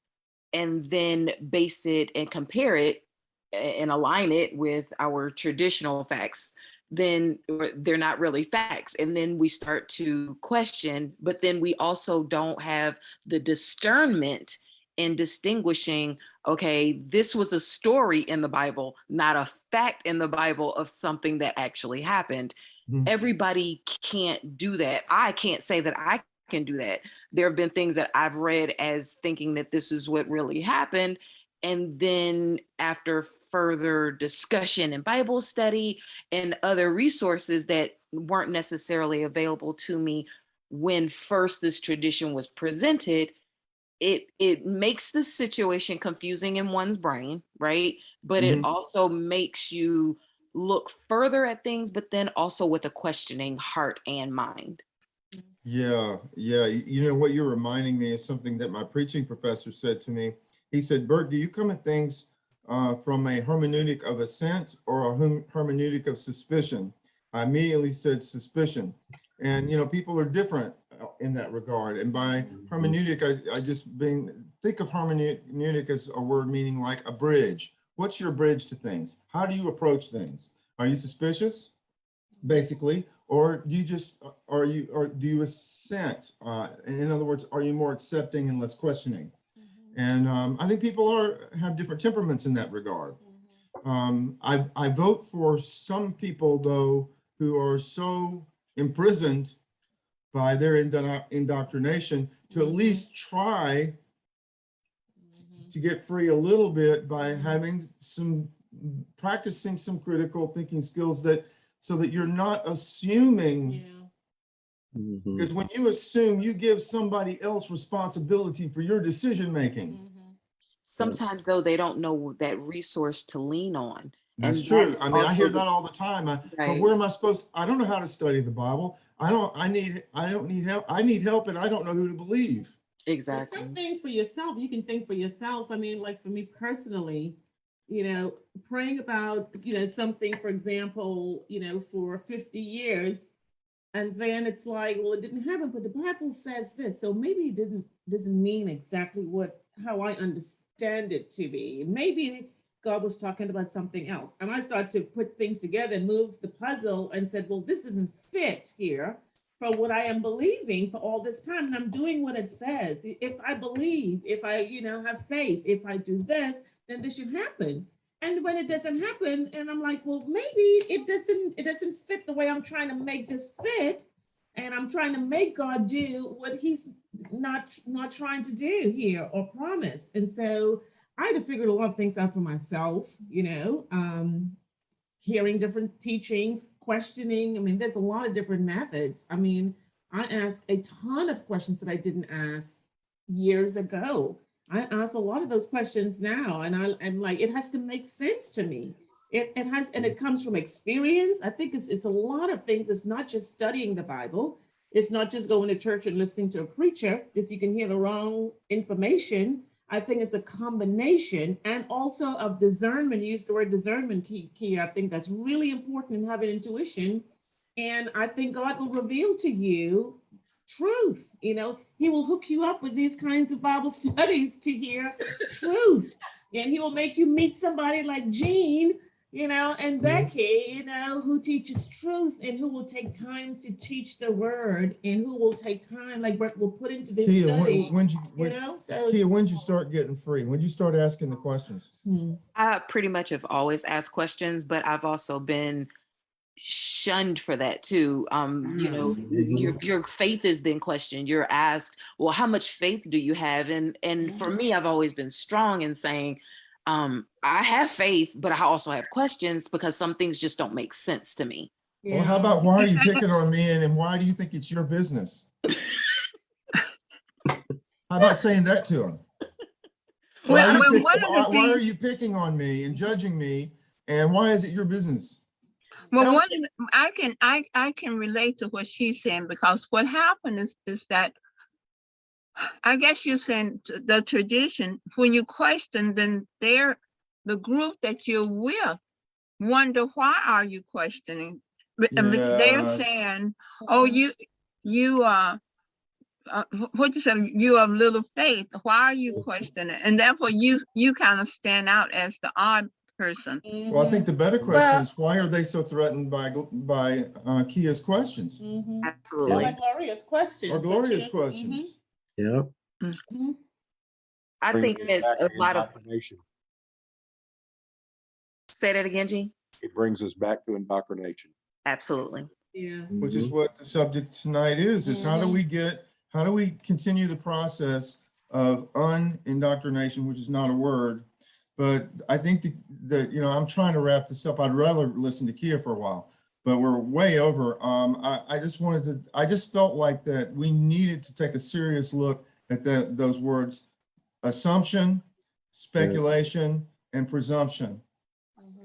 and then base it and compare it and align it with our traditional facts, then they're not really facts. And then we start to question, but then we also don't have the discernment in distinguishing, okay, this was a story in the Bible, not a fact in the Bible of something that actually happened. Mhm. Everybody can't do that. I can't say that I can do that. There have been things that I've read as thinking that this is what really happened. And then after further discussion and Bible study and other resources that weren't necessarily available to me when first this tradition was presented, it makes the situation confusing in one's brain, right? But it Mhm. also makes you look further at things, but then also with a questioning heart and mind. Yeah, yeah. You know what you're reminding me is something that my preaching professor said to me. He said, Bert, do you come at things from a hermeneutic of assent or a hermeneutic of suspicion? I immediately said suspicion. And, you know, people are different in that regard. And by hermeneutic, I just think of hermeneutic as a word meaning like a bridge. What's your bridge to things? How do you approach things? Are you suspicious, basically? Or do you just, or do you assent? In other words, are you more accepting and less questioning? And I think people have different temperaments in that regard. I vote for some people, though, who are so imprisoned by their indoctrination to at least try to get free a little bit by having practicing some critical thinking skills, that so that you're not assuming. Mhm. Because when you assume, you give somebody else responsibility for your decision making. Sometimes though, they don't know that resource to lean on. That's And true. that's I mean, I also hear the- that all the time. But Right. where am I supposed? I don't know how to study the Bible. I don't need help. I need help, and I don't know who to believe. But Exactly. some things for yourself, you can think for yourself. I mean, like for me personally, you know, praying about, you know, something, for example, you know, for 50 years, and then it's like, well, it didn't happen, but the Bible says this. So maybe it doesn't mean exactly how I understand it to be. Maybe God was talking about something else. And I started to put things together and move the puzzle and said, well, this doesn't fit here for what I am believing for all this time. And I'm doing what it says. If I believe, if I, you know, have faith, if I do this, then this should happen. And when it doesn't happen, and I'm like, well, maybe it doesn't fit the way I'm trying to make this fit. And I'm trying to make God do what he's not trying to do here or promise. And so I had to figure a lot of things out for myself, you know, hearing different teachings, questioning. I mean, there's a lot of different methods. I mean, I asked a ton of questions that I didn't ask years ago. I ask a lot of those questions now, and I'm like, it has to make sense to me. It has, and it comes from experience. I think it's a lot of things. It's not just studying the Bible. It's not just going to church and listening to a preacher, because you can hear the wrong information. I think it's a combination, and also of discernment. You used the word discernment, key. I think that's really important in having intuition. And I think God will reveal to you truth. You know, he will hook you up with these kinds of Bible studies to hear truth. And he will make you meet somebody like Jean, you know, and Becky, you know, who teaches truth and who will take time to teach the word, and who will take time, like Brett will put into this Kia, study. you know, so Kia, when'd you start getting free? When'd you start asking the questions? I pretty much have always asked questions, but I've also been shunned for that too. You know, your faith is then questioned. You're asked, well, how much faith do you have? And for me, I've always been strong in saying, I have faith, but I also have questions, because some things just don't make sense to me. Well, how about, why are you picking on me, and why do you think it's your business? How about saying that to him? Why are you picking on me and judging me, and why is it your business? Well, I can relate to what she's saying, because what happened is that, I guess you're saying the tradition, when you question, then the group that you're with wonder, why are you questioning? They're Yeah. saying, oh, what you say, you have little faith. Why are you questioning? And therefore you kind of stand out as the odd person. Well, I think the better question Well- is, why are they so threatened by Kia's questions They're Absolutely. like Gloria's questions. or but Gloria's she's- questions? Yep. mhm. I Brings think us that back a to lot of, indoctrination. say that again, Jean? It brings us back to indoctrination. Absolutely. Yeah. Which is what the subject tonight is how do we continue the process of unindoctrination, which is not a word, but I think that, you know, I'm trying to wrap this up. I'd rather listen to Kia for a while, but we're way over. I just felt like that we needed to take a serious look at those words: assumption, speculation, and presumption.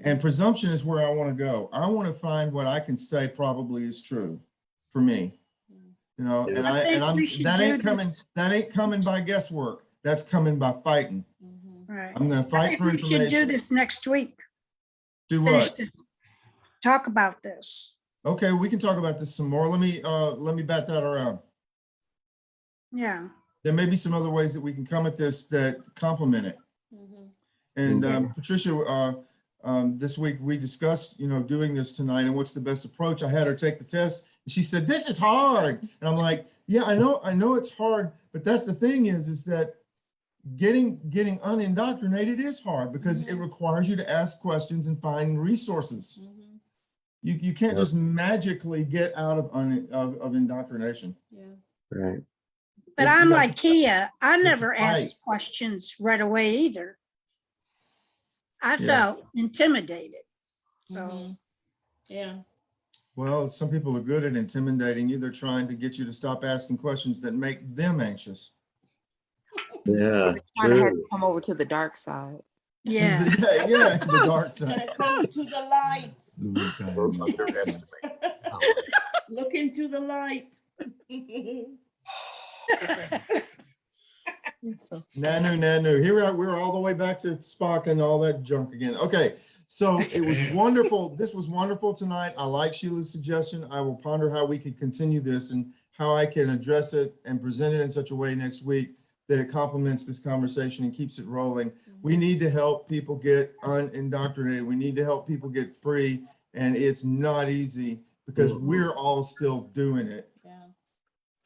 And presumption is where I want to go. I want to find what I can say probably is true for me. You know, Yeah. that ain't coming by guesswork. That's coming by fighting. Right. I'm going to I fight think for we should do information. this next week. Do Finish what? this. Talk about this. Okay, we can talk about this some more. Let me bat that around. Yeah. There may be some other ways that we can come at this that complement it. And Patricia, this week we discussed, you know, doing this tonight and what's the best approach. I had her take the test and she said, "This is hard." And I'm like, yeah, I know it's hard, but that's the thing is that getting unindoctrinated is hard because it requires you to ask questions and find resources. You can't just magically get out of indoctrination. Right. But You I'm have like to- Kia, I have to never fight. asked questions right away either. I Yeah. felt intimidated. So, Yeah. Well, some people are good at intimidating you. They're trying to get you to stop asking questions that make them anxious. Yeah. Trying to have True. you come over to the dark side. yeah. yeah, the dark side. Gonna come to the light. Don't underestimate. Look into the light. Nanu. Here we're all the way back to Spock and all that junk again. Okay, so it was wonderful. This was wonderful tonight. I like Sheila's suggestion. I will ponder how we can continue this and how I can address it and present it in such a way next week that it complements this conversation and keeps it rolling. We need to help people get unindoctrinated. We need to help people get free, and it's not easy because we're all still doing it. Yeah.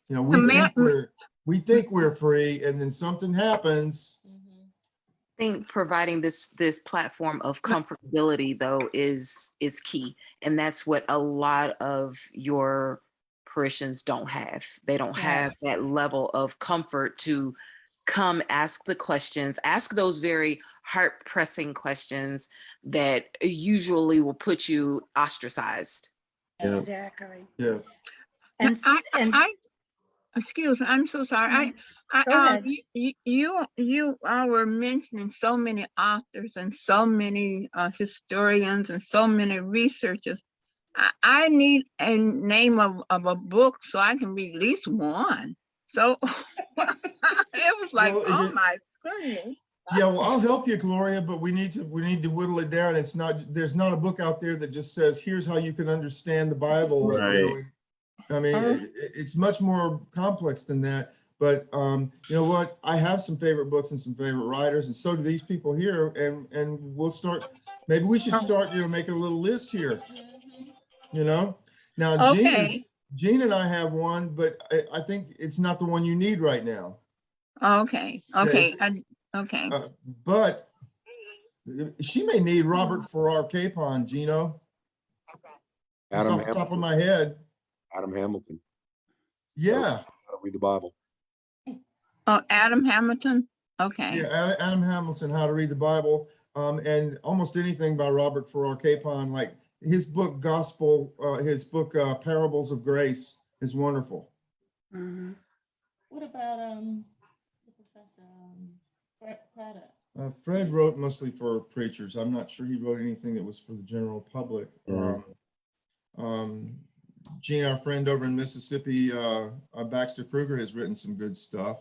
You know, we think we're free, and then something happens. I think providing this platform of comfortability though is key, and that's what a lot of your parishioners don't have. They don't have Yes. that level of comfort to come ask the questions, ask those very heart-pressing questions that usually will put you ostracized. Yeah. Exactly. Yeah. And Excuse me, I'm so sorry. Go ahead. You were mentioning so many authors and so many historians and so many researchers. I need a name of a book so I can read at least one. So it was like, Well, oh my goodness. Yeah, well, I'll help you, Gloria, but we need to whittle it down. There's not a book out there that just says, here's how you can understand the Bible. You know, I mean, it's much more complex than that. But you know what? I have some favorite books and some favorite writers, and so do these people here. And we'll start. Maybe we should start, you know, making a little list here. You know, now Jean and I have one, but I think it's not the one you need right now. Okay. But she may need Robert Farrar Capon, Gino. Just off the top of my head. Adam Hamilton. Yeah. How to read the Bible. Oh, Adam Hamilton. Okay. Yeah, Adam Hamilton, How to Read the Bible, and almost anything by Robert Farrar Capon, like his book Parables of Grace is wonderful. What about the professor Craddock? Fred wrote mostly for preachers. I'm not sure he wrote anything that was for the general public. Gene, our friend over in Mississippi, Baxter Kruger, has written some good stuff.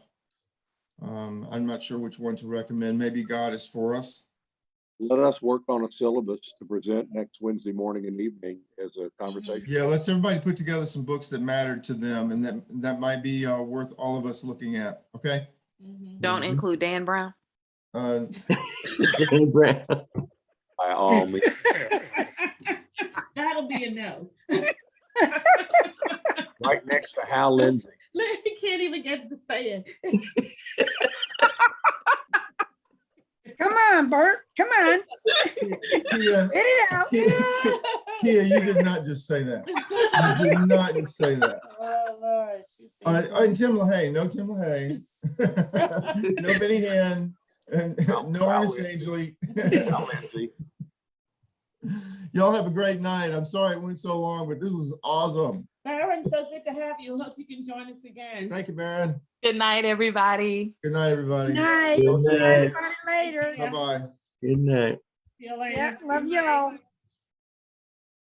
I'm not sure which one to recommend. Maybe God is For Us. let us work on a syllabus to present next Wednesday morning and evening as a conversation. Yeah, let's everybody put together some books that matter to them and that might be worth all of us looking at, okay? Don't include Dan Brown. Uh, Dan Brown. By all means. That'll be a no. Right next to Hal Lindsey. He can't even get to say it. Come on, Bert, come on, Kia, get it out. Kia, you did not just say that. You did not just say that. Oh, Lord. she's And Tim LaHaye, no Tim LaHaye. No Benny Hinn, and no Ernest Angley. Hal Lindsey. Y'all have a great night. I'm sorry it went so long, but this was awesome. Baron, so good to have you. Hope you can join us again. Thank you, Baron. Good night, everybody. Good night, everybody. Night, Good see night. everybody later. Bye-bye. Good night. See you later. Yeah, love y'all.